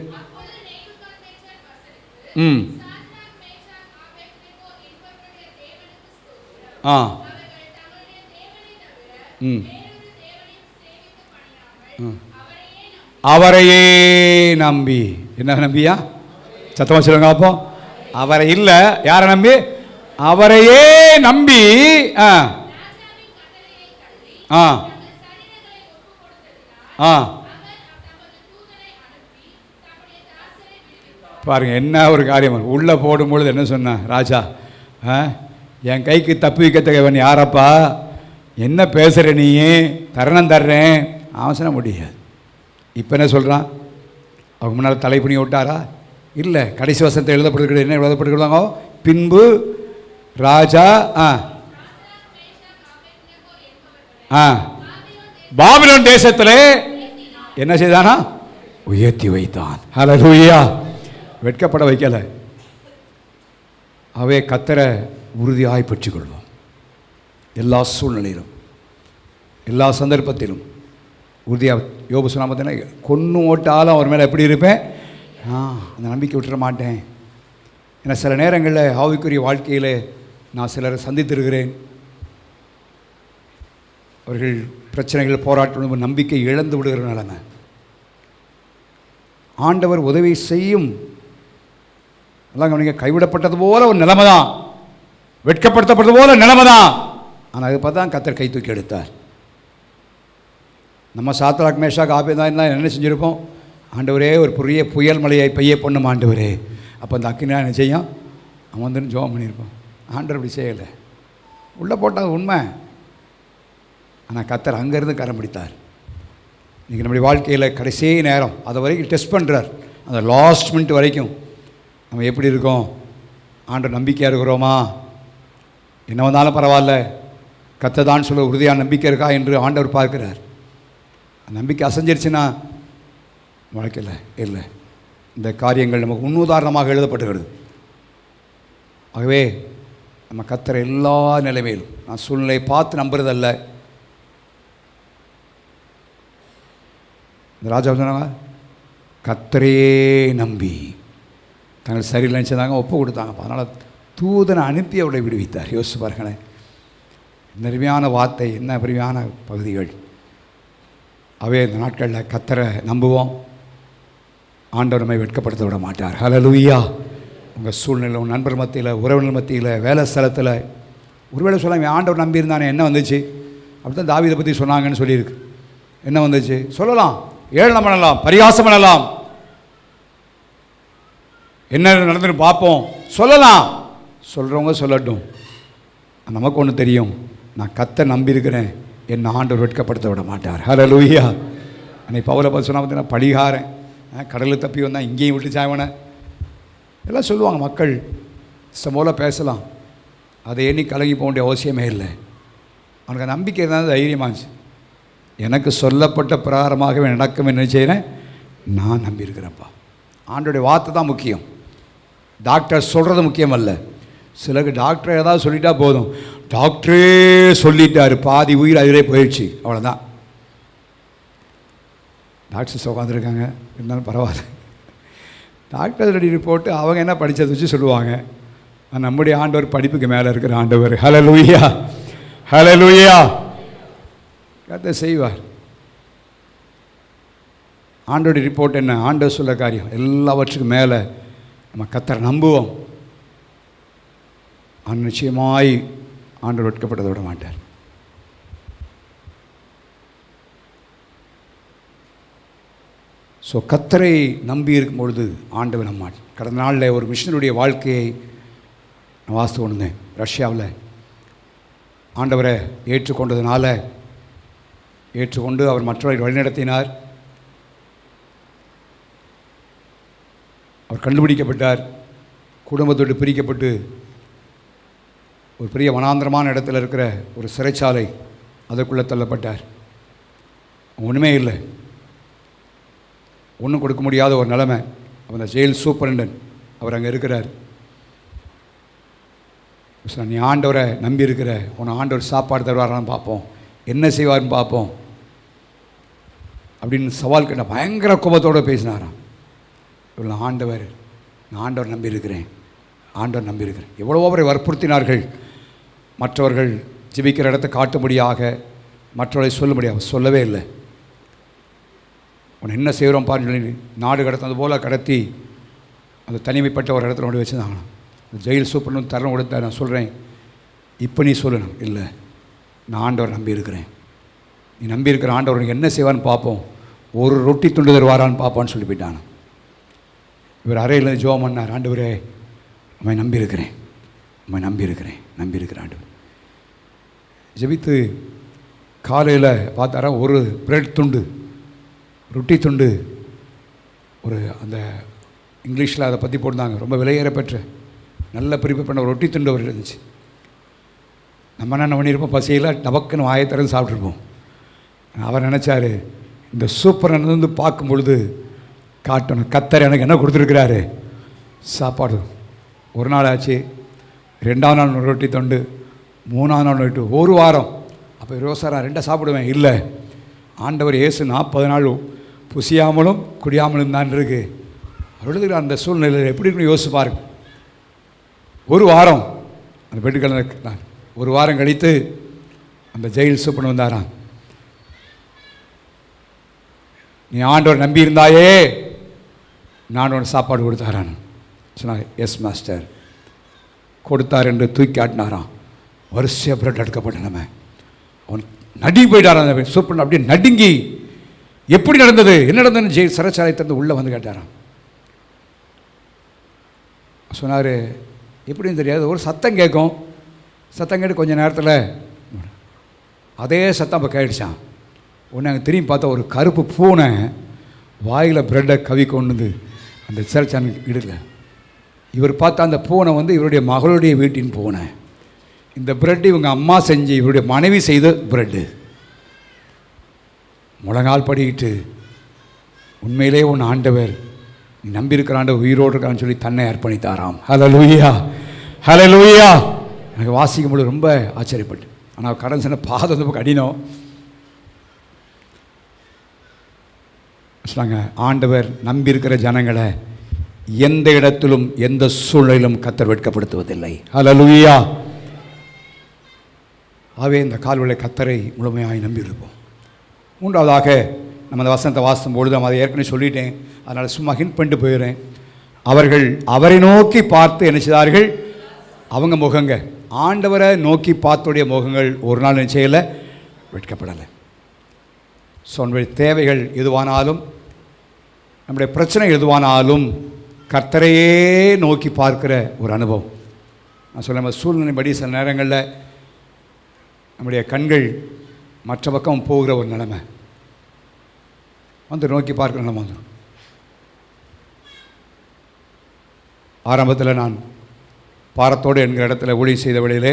A: அவரையே நம்பி. என்ன நம்பியா? சத்தமாக சொல்லுங்க அப்போ. அவரை இல்லை, யாரை நம்பி? அவரையே நம்பி. பாருங்க என்ன ஒரு காரியம். உள்ளே போடும்பொழுது என்ன சொன்ன ராஜா? என் கைக்கு தப்பி வைக்கத்தக்கவன் யாரப்பா? என்ன பேசுகிற நீ? தருணம் தர்றேன், அவசரம் முடியாது. இப்போ என்ன சொல்கிறான்? அவங்க முன்னால் தலைப்பணி விட்டாரா? இல்லை. கடைசி வசனத்தை எழுதப்படுகிறது. என்ன எழுதப்படுகிறாங்க? பின்பு ராஜா பாபிலோன் தேசத்திலே என்ன செய்தானா? உயர்த்தி வைத்தான். ஹல்லேலூயா. வெட்கப்பட வைக்கல. அவே கர்த்தரை உறுதியாய் பற்றிக் கொள்வோம். எல்லா சூழ்நிலையிலும், எல்லா சந்தர்ப்பத்திலும் உறுதியாக. யோபு சொன்னா பார்த்தீங்கன்னா, கொன்று ஓட்டாலும் அவர் மேலே எப்படி இருப்பேன்? அந்த நம்பிக்கை விட்டுற மாட்டேன். ஏன்னா சில நேரங்களில் ஆவிக்குரிய வாழ்க்கையில் நான் சிலரை சந்தித்திருக்கிறேன். அவர்கள் பிரச்சனைகள் போராட்டம் நம்பிக்கை இழந்து விடுகிற நிலைமை. ஆண்டவர் உதவி செய்யும். எல்லாம் கவனிங்க. கைவிடப்பட்டது போல ஒரு நிலைமை தான், வெட்கப்படுத்தப்பட்டது போல நிலைமை தான். ஆனால் அதை பார்த்தா கர்த்தர் கை தூக்கி எடுத்தார். நம்ம சாத்ராக் மேஷாக் ஆபேத்நேகோ என்ன செஞ்சுருப்போம்? ஆண்டவரே ஒரு பெரிய புயல் மலையை பெய்ய பண்ணும் ஆண்டவரே. அப்போ அந்த அக்கினியா என்ன செய்யும்? அவன் வந்து ஜெபம் பண்ணியிருப்பான். ஆண்டவர் அப்படி செய்யலை. உள்ளே போட்டால் உண்மை. ஆனால் கர்த்தர் அங்கேருந்து கரம் பிடித்தார். இன்றைக்கி நம்முடைய வாழ்க்கையில் கடைசி நேரம் அதை வரைக்கும் டெஸ்ட் பண்ணுறார். அந்த லாஸ்ட் மினிட் வரைக்கும் நம்ம எப்படி இருக்கோம்? ஆண்டவர் நம்பிக்கையாக இருக்கிறோமா? என்ன வந்தாலும் பரவாயில்ல, கர்த்தர் தான் சொல்ல உறுதியான நம்பிக்கை இருக்கா என்று ஆண்டவர் பார்க்கிறார். நம்பிக்கை அசைஞ்சிருச்சுன்னா வாழ்க்கையில் இல்லை. இந்த காரியங்கள் நமக்கு முன்னுதாரணமாக எழுதப்பட்டுகிறது. ஆகவே நம்ம கர்த்தரை எல்லா நிலைமையிலும், நான் சூழ்நிலையை பார்த்து நம்புறதல்ல. இந்த ராஜா சொன்னாங்க, கர்த்தரையே நம்பி தங்கள் சரியில் நினச்சதாங்க ஒப்பு கொடுத்தாங்க. அதனால் தூதனை அனுப்பி அவளை விடுவித்தார். யோசிச்சு பாருங்களேன். அருமையான வார்த்தை, என்ன அருமையான பகுதிகள். அவே இந்த நாட்களில் கர்த்தரை நம்புவோம். ஆண்டவர் நம்மை வெட்கப்படுத்த விட மாட்டார். ஹல்லேலூயா. உங்கள் சூழ்நிலை, உங்கள் நண்பர் மத்தியில், உறவினர் மத்தியில், வேலை ஸ்தலத்தில் ஒருவேளை சொல்லாமல் ஆண்டவர் நம்பியிருந்தானே என்ன வந்துச்சு? அப்படி தான் தாவீதை பற்றி சொன்னாங்கன்னு சொல்லியிருக்கு. என்ன வந்துச்சு? சொல்லலாம், ஏளனம் பண்ணலாம், பரிகாசம் பண்ணலாம், என்ன நடந்துன்னு பார்ப்போம், சொல்லலாம். சொல்கிறவங்க சொல்லட்டும். நமக்கு ஒன்று தெரியும், நான் கர்த்தரை நம்பியிருக்கிறேன், என்னை ஆண்டவர் வெட்கப்படுத்த விட மாட்டார். ஹல்லேலூயா. அன்னைக்கு பவுலை பார்த்து சொன்னால் பார்த்தீங்கன்னா, பழிகாரன், கடலில் தப்பி வந்தால் இங்கேயும் விட்டு சாவனை எல்லாம் சொல்லுவாங்க. மக்கள் போல பேசலாம். அதை எண்ணி கலங்கி போக வேண்டிய அவசியமே இல்லை. அவனுக்கு நம்பிக்கை இருந்தால் தைரியமாச்சு. எனக்கு சொல்லப்பட்ட பிரகாரமாகவே நடக்கும் என்ன செய்கிறேன், நான் நம்பியிருக்கிறேன்ப்பா. ஆண்டோடைய வார்த்தை தான் முக்கியம். டாக்டர் சொல்கிறது முக்கியம் அல்ல. சிலருக்கு டாக்டர் ஏதாவது சொல்லிட்டா போதும், டாக்டரே சொல்லிட்டார், பாதி உயிர் அதிலே போயிடுச்சு, அவ்வளோதான். டாக்டர்ஸ் உட்காந்துருக்காங்க, இருந்தாலும் பரவாயில்ல. டாக்டர் ரிப்போர்ட்டு அவங்க என்ன படித்ததை வச்சு சொல்லுவாங்க. நம்முடைய ஆண்டவர் படிப்புக்கு மேலே இருக்கிற ஆண்டவர். ஹல்லேலூயா, ஹல்லேலூயா. கர்த்தர் செய்வார். ஆண்டோடைய ரிப்போர்ட் என்ன? ஆண்டவர் சொல்ல காரியம் எல்லாவற்றுக்கும் மேலே நம்ம கர்த்தரை நம்புவோம். நிச்சயமாய் ஆண்டவர் வெட்கப்பட்டதை விட மாட்டார். ஸோ கர்த்தரை நம்பி இருக்கும் பொழுது ஆண்டவர் நம்ம. கடந்த நாளில் ஒரு மிஷினருடைய வாழ்க்கையை நான் வாசித்து கொண்டிருந்தேன். ரஷ்யாவில் ஆண்டவரை ஏற்றுக்கொண்டதுனால, ஏற்றுக்கொண்டு அவர் மற்றவரை வழிநடத்தினார். அவர் கண்டுபிடிக்கப்பட்டார். குடும்பத்தோடு பிரிக்கப்பட்டு ஒரு பெரிய வனாந்திரமான இடத்துல இருக்கிற ஒரு சிறைச்சாலை, அதற்குள்ளே தள்ளப்பட்டார். ஒன்றுமே இல்லை. ஒன்றும் கொடுக்க முடியாத ஒரு நிலைமை. அந்த ஜெயில் சூப்பரண்டன் அவர் அங்கே இருக்கிறார். நீ ஆண்டவரை நம்பி இருக்கிற, உன்னை ஆண்டவர் சாப்பாடு தருவாரான்னு பார்ப்போம், என்ன செய்வார்னு பார்ப்போம் அப்படின்னு சவால் கேட்ட பயங்கர கோபத்தோடு பேசினாராம். இவ்வளோ ஆண்டவர், நான் ஆண்டவர் நம்பியிருக்கிறேன், ஆண்டவர் நம்பியிருக்கிறேன். எவ்வளவோ அவரை வற்புறுத்தினார்கள். மற்றவர்கள் ஜெபிக்கிற இடத்தை காட்டும்படியாக, மற்றவர்களை சொல்லும்படியாக. சொல்லவே இல்லை. உன்னை என்ன செய்கிறோம் பாருன்னு சொல்லி நாடு கடத்தது போல் கடத்தி அந்த தனிமைப்பட்ட ஒரு இடத்துல கொண்டு வச்சுருந்தாங்களாம். அந்த ஜெயில் சூப்பர்னு தரம் கொடுத்த நான் சொல்கிறேன், இப்போ நீ சொல்லணும். இல்லை, நான் ஆண்டவர் நம்பியிருக்கிறேன். நீ நம்பியிருக்கிற ஆண்டவர் உனக்கு என்ன செய்வான்னு பார்ப்போம், ஒரு ரொட்டி துண்டு தருவாரான்னு பார்ப்பான்னு சொல்லி போயிட்டான். இவர் அறையில் ஜெபம் பண்ணார். ஆண்டவரே, உம்மை நம்பியிருக்கிறேன், உம்மை நம்பியிருக்கிறேன் ஆண்டவர். ஜெபித்து காலையில் பார்த்தாரா, ஒரு பிரெட் துண்டு, ரொட்டி துண்டு, ஒரு அந்த இங்கிலீஷில் அதை பற்றி போட்டிருந்தாங்க, ரொம்ப விலையேற பெற்ற நல்ல ப்ரிப்பேர் பண்ண ஒரு ரொட்டி துண்டு அவர் இருந்துச்சு. நம்ம என்ன பண்ணியிருப்போம், பசியில் டபக்குன்னு வாயை திறந்து சாப்பிட்ருப்போம். அவர் நினச்சார், இந்த சூப்பர் வந்து பார்க்கும் பொழுது காட்டணும், கத்தர் எனக்கு என்ன கொடுத்துருக்கிறாரு, சாப்பாடு. ஒரு நாள் ஆச்சு, 2ஆம் நாள் ரொட்டி தொண்டு, 3ஆம் நாள் ரொட்டி, ஒரு வாரம். அப்போ ரோசாரா 2 சாப்பிடுவேன். இல்லை, ஆண்டவர் இயேசு 40 நாள் புசியாமலும் குடியாமலும் தான் இருக்கு. அழுதுகிற அந்த சூழ்நிலையில் எப்படி இருக்குன்னு யோசிச்சு பாருங்க. ஒரு வாரம் அந்த பெட்டுக்கள், ஒரு வாரம் கழித்து அந்த ஜெயில் சூப்பன் வந்தாராம். நீ ஆண்டவர் நம்பியிருந்தாயே, நான் உனக்கு சாப்பாடு கொடுத்தாரான் சொன்னாங்க. எஸ் மாஸ்டர் கொடுத்தார் என்று தூக்கி ஆட்டினாராம். வரிசையாக பிரெட் எடுக்கப்பட்ட நம்ம அவன் நடுங்கி போயிட்டாரான். அந்த சூப்பர் அப்படியே நடுங்கி, எப்படி நடந்தது, என்ன நடந்ததுன்னு ஜெயில் சிறைச்சாலை தந்து உள்ளே வந்து கேட்டாராம். சொன்னார், எப்படின்னு தெரியாது, ஒரு சத்தம் கேட்கும், சத்தம் கேட்டு கொஞ்சம் நேரத்தில் அதே சத்தம் இப்போ கேட்டுச்சான். ஒன்று அங்கே திரும்பி பார்த்தா ஒரு கருப்பு பூனை வாயில் ப்ரெட்டை கவி கொண்டு அந்த சிறைச்சாலைக்கு இடுல. இவர் பார்த்தா அந்த பூனை வந்து இவருடைய மகளுடைய வீட்டின் பூனை. இந்த ப்ரெட்டு இவங்க அம்மா செஞ்சு இவருடைய மனைவி செய்த ப்ரெட்டு. முழங்கால் படிக்கிட்டு, உண்மையிலே உன் ஆண்டவர், நீ நம்பியிருக்கிற ஆண்டவர் உயிரோடு இருக்கான்னு சொல்லி தன்னை அர்ப்பணித்தாராம். ஹல்லேலூயா, ஹல்லேலூயா. எனக்கு வாசிக்கும் பொழுது ரொம்ப ஆச்சரியப்பட்டு. ஆனால் கடன் சொன்ன பாதம் ரொம்ப கடினம். சொன்னாங்க, ஆண்டவர் நம்பியிருக்கிற ஜனங்களை எந்த இடத்திலும் எந்த சூழ்நிலையிலும் கர்த்தர் வெட்கப்படுத்துவதில்லை. ஹல்லேலூயா. ஆகவே இந்த கால்வளை கர்த்தரை முழுமையாய் நம்பியிருப்போம். மூன்றாவதாக நம்ம அந்த வசனத்தை வாசிக்கும் பொழுது, நம்ம அதை ஏற்கனவே சொல்லிட்டேன், அதனால் சும்மா ஹிண்ட் பண்ணிட்டு போயிடுறேன். அவர்கள் அவரை நோக்கி பார்த்து என்ன செய்தார்கள், அவங்க முகங்க ஆண்டவரை நோக்கி பார்த்தோடைய முகங்கள் ஒரு நாள் என்ன செய்யலை, வெட்கப்படலை. ஸோ நம்முடைய தேவைகள் எதுவானாலும், நம்முடைய பிரச்சனை எதுவானாலும் கர்த்தரையே நோக்கி பார்க்கிற ஒரு அனுபவம். நான் சொல்ல, நம்ம சூழ்நிலைப்படி சில நேரங்களில் நம்முடைய கண்கள் மற்ற பக்கம் போகிற ஒரு நிலைமை வந்து நோக்கி பார்க்குற நிலைமை வந்துடும். ஆரம்பத்தில் நான் பாரத்தோடு என்கிற இடத்துல ஊழியம் செய்த வழியிலே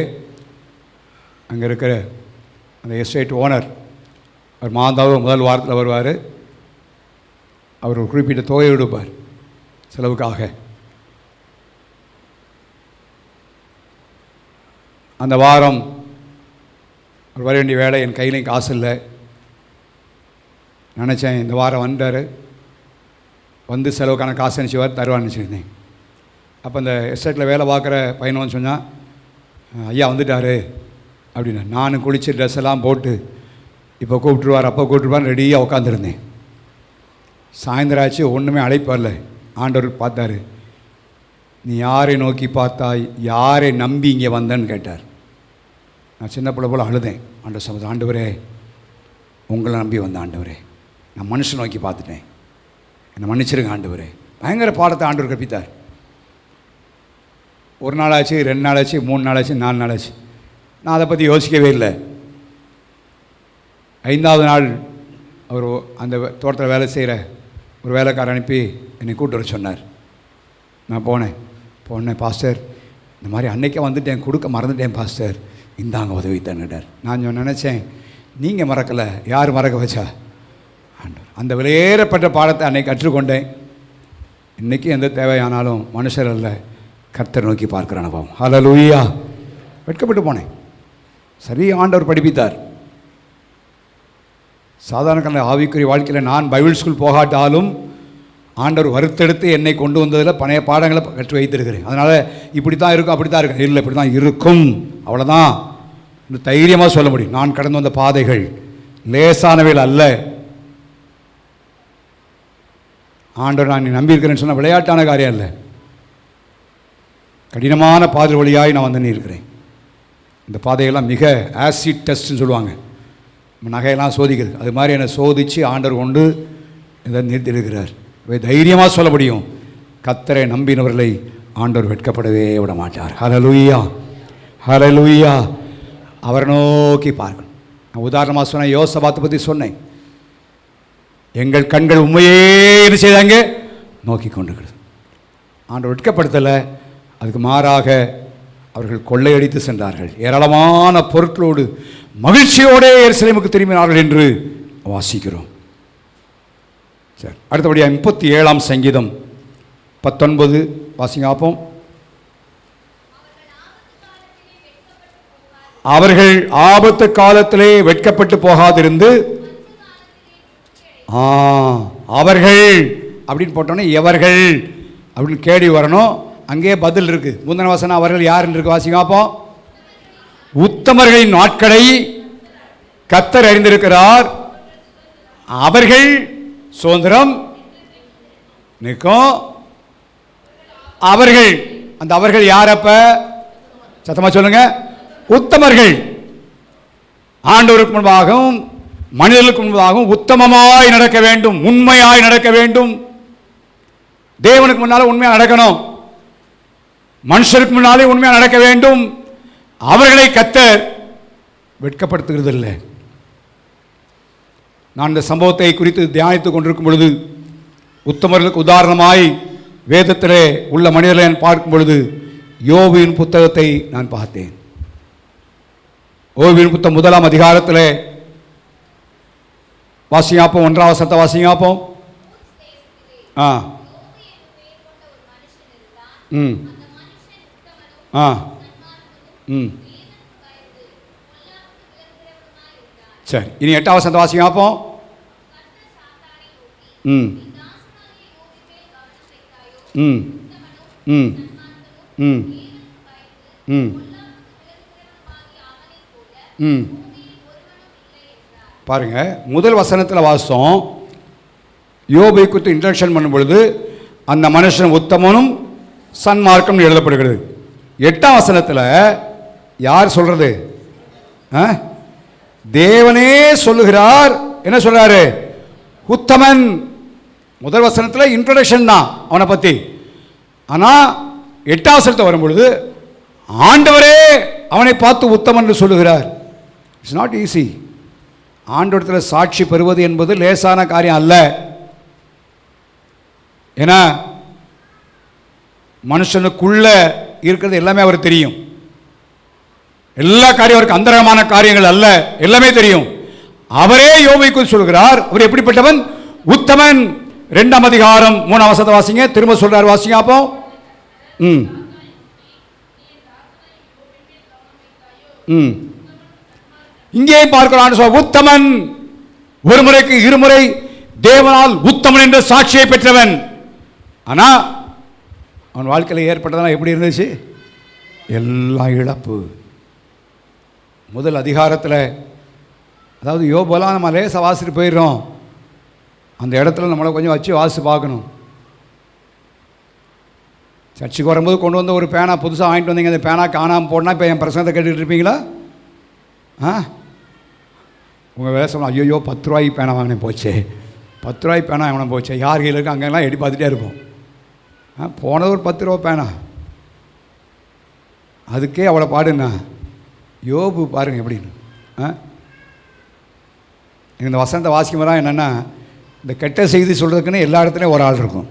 A: அங்கே இருக்கிற அந்த எஸ்டேட் ஓனர், அவர் மாந்தாவும் முதல் வாரத்தில் வருவார். அவர் ஒரு குறிப்பிட்ட தொகையை கொடுப்பார் செலவுக்காக. அந்த வாரம் அவர் வர வேண்டிய வேலை, என் கையிலையும் காசு இல்லை. நினச்சேன் இந்த வாரம் வந்தார், வந்து செலவுக்கான காசு நினச்சிவார் தருவான்னு நினச்சிருந்தேன். அப்போ அந்த எஸ்டேட்டில் வேலை பார்க்குற பையனும் சொன்னால், ஐயா வந்துட்டார் அப்படின்னா. நானும் குளித்து ட்ரெஸ் எல்லாம் போட்டு இப்போ கூப்பிட்டுருவார், அப்போ கூப்பிட்டுருவார், ரெடியாக உட்காந்துருந்தேன். சாயந்தரம் ஆச்சு, ஒன்றுமே அழைப்பு வரல. ஆண்டவர் பார்த்தார், நீ யாரை நோக்கி பார்த்தாய், யாரை நம்பி இங்கே வந்தேன்னு கேட்டார். நான் சின்ன பிள்ளை போல் அழுதேன். ஆண்டவர் சொன்னது, ஆண்டவரே உங்களை நம்பி வந்த ஆண்டவரே, நான் மனுஷன் நோக்கி பார்த்துட்டேன், என்னை மன்னிச்சிருங்க ஆண்டவரே. பயங்கர பாடத்தை ஆண்டவர் கற்பித்தார். ஒரு நாள் ஆச்சு, 2 நாள் ஆச்சு, 3 நாள் ஆச்சு, 4 நாள் ஆச்சு. நான் அதை பற்றி யோசிக்கவே இல்லை. 5ஆவது நாள் அவர் அந்த தோட்டத்தில் வேலை செய்கிற ஒரு வேலைக்காரர் அனுப்பி என்னை கூப்பிட்டு வர சொன்னார். நான் போனேன் பாஸ்டர், இந்த மாதிரி அன்னைக்கே வந்துட்டேன், கொடுக்க மறந்துட்டேன் பாஸ்டர், இந்தாங்க உதவி தன்னிட்டார். நான் நினச்சேன், நீங்கள் மறக்கலை, யார் மறக்க வச்சா? ஆண்டவர். அந்த விலையேறப்பட்ட பாடத்தை அன்னைக்கு கற்றுக்கொண்டேன். இன்றைக்கி எந்த தேவையானாலும் மனுஷர் அல்ல, கர்த்தர் நோக்கி பார்க்குற அனுபவம். ஹல்லேலூயா. வெட்கப்பட்டு போனேன். சரி, ஆண்டவர் படிப்பித்தார். சாதாரண ஆவிக்குரிய வாழ்க்கையில் நான் பைபிள் ஸ்கூல் போகாட்டாலும் ஆண்டவர் வறுத்தெடுத்து என்னை கொண்டு வந்ததில் பழைய பாடங்களை கற்று வைத்திருக்கிறேன். அதனால் இப்படி தான் இருக்கும், அப்படி தான் இருக்கும், இல்லை இப்படி தான் இருக்கும், அவ்வளோதான் இந்த தைரியமாக சொல்ல முடியும். நான் கடந்து வந்த பாதைகள் லேசானவைகள் அல்ல. ஆண்டவர் நான் நம்பியிருக்கிறேன்னு சொன்னால் விளையாட்டான காரியம் இல்லை. கடினமான பாதை வழியாய் நான் வந்து இருக்கிறேன். இந்த பாதையெல்லாம் மிக ஆசிட் டெஸ்ட்னு சொல்லுவாங்க, நகையெல்லாம் சோதிக்கிறது. அது மாதிரி என்னை சோதித்து ஆண்டவர் கொண்டு இதை நிறுத்தியிருக்கிறார். தைரியமாக சொல்ல முடியும், கர்த்தரை நம்பினவர்களை ஆண்டவர் வெட்கப்படவே விட மாட்டார். ஹல்லேலூயா, ஹல்லேலூயா. அவரை நோக்கி பார்க்கணும். நான் உதாரணமாக சொன்னேன், யோசபாத்தை பற்றி சொன்னேன். எங்கள் கண்கள் உண்மையே என்ன செய்தாங்க, நோக்கி கொண்டிருக்கிறது. ஆண்டவர் வெட்கப்படுத்தலை, அதுக்கு மாறாக அவர்கள் கொள்ளையடித்து சென்றார்கள். ஏராளமான பொருட்களோடு மகிழ்ச்சியோடே எருசலேமுக்கு திரும்பினார்கள் என்று வாசிக்கிறோம். சரி, அடுத்தபடியாக 37ஆம் சங்கீதம் 19 வாசிங்க பார்ப்போம். அவர்கள் ஆபத்து காலத்திலே வெட்கப்பட்டு போகாதிருந்து, அவர்கள் அப்படின்னு போட்டோன்னே எவர்கள் அப்படின்னு கேடி வரணும். அங்கே பதில் இருக்கு. முந்தின வசனம் அவர்கள் யாருன்னு இருக்கு, வாசிங்க பார்ப்போம். உத்தமர்களின் நாட்களை கர்த்தர் அறிந்திருக்கிறார், அவர்கள் சுதந்திரம் நிற்கும். அவர்கள், அந்த அவர்கள் யாரப்ப சத்தமா சொல்லுங்க, உத்தமர்கள். ஆண்டவருக்கு முன்பாகவும் மனிதர்களுக்கு முன்பாகவும் உத்தமமாய் நடக்க வேண்டும், உண்மையாய் நடக்க வேண்டும். தேவனுக்கு முன்னால உண்மையாக நடக்கணும், மனுஷருக்கு முன்னாலே உண்மையாக நடக்க வேண்டும். அவர்களை கர்த்தர் வெட்கப்படுத்துகிறது இல்லை. நான் இந்த சம்பவத்தை குறித்து தியானித்துக் கொண்டிருக்கும் பொழுது, உத்தமர்களுக்கு உதாரணமாய் வேதத்திலே உள்ள மனிதர்களை நான் பார்க்கும் பொழுது யோபுவின் புத்தகத்தை நான் பார்த்தேன். யோபுவின் புத்தகம் 1ஆம் அதிகாரத்திலே வாசியாப்போம், 1ஆம் வசனத்தை வாசியாப்போம். சரி, இனி 8ஆம் வசனத்தை வாசிங்க பார்ப்போம். பாருங்க, முதல் வசனத்தில் வாசம் யோபை குறித்து இன்ட்ரடக்ஷன் பண்ணும் பொழுது அந்த மனுஷன் உத்தமனும் சன்மார்க்கம் எழுதப்படுகிறது. 8ஆம் வசனத்தில் யார் சொல்றது? தேவனே சொல்லுகிறார். என்ன சொல்றாரு? உத்தமன். முதல் வசனத்தில் இன்ட்ரோடக்ஷன் தான் அவனை பற்றி. ஆனால் 8ஆம் வசனத்தை வரும்பொழுது ஆண்டவரே அவனை பார்த்து உத்தமன் என்று சொல்லுகிறார். It's not easy. ஆண்டவரத்தில் சாட்சி பெறுவது என்பது லேசான காரியம் அல்ல. ஏன்னா மனுஷனுக்குள்ள இருக்கிறது எல்லாமே அவர் தெரியும். எல்லா காரியம் அவருக்கு அந்தரங்கமான காரியங்கள் அல்ல, எல்லாமே தெரியும். அவரே யோபைக்கு சொல்கிறார், அவர் எப்படிப்பட்டவன்? உத்தமன். 2ஆம் அதிகாரம் 3ஆம் வசனத்தை வாசிங்க, திரும்ப சொல்றார், வாசிங்க அப்போ. இங்கே பார்க்கிறான், உத்தமன். ஒரு முறைக்கு இருமுறை தேவனால் உத்தமன் என்ற சாட்சியை பெற்றவன். ஆனா அவன் வாழ்க்கையில் ஏற்பட்டதெல்லாம் எப்படி இருந்துச்சு? எல்லாம் இழப்பு. முதல் அதிகாரத்தில், அதாவது யோபெல்லாம் நம்ம லேசாக வாசிட்டு போயிடுறோம். அந்த இடத்துல நம்மளை கொஞ்சம் வச்சு வாசி பார்க்கணும். சர்ச்சுக்கு வரும்போது கொண்டு வந்த ஒரு பேனா புதுசாக வாங்கிட்டு வந்தீங்க, அந்த பேனா காணாமல் போனால் இப்போ என் பிரசங்கத்தை கேட்டுக்கிட்டு இருப்பீங்களா? உங்கள் வேலை சொல்லலாம், ஐயோ 10 ரூபாய்க்கு பேனா வாங்கினேன் போச்சே, 10 ரூபாய்க்கு பேனா வாங்கினேன் போச்சே, யார் கையில் இருக்கு அங்கெல்லாம் எடி பார்த்துட்டே இருப்போம். போனது ஒரு 10 ரூபா பேனா, அதுக்கே அவ்வளோ பாடுண்ணா. யோபு பாருங்கள் எப்படின்னு. இந்த வசனத்தை வாசிக்கும் போது என்னென்னா, இந்த கெட்ட செய்தி சொல்கிறதுக்குன்னு எல்லா இடத்துலையும் ஒரு ஆள் இருக்கும்.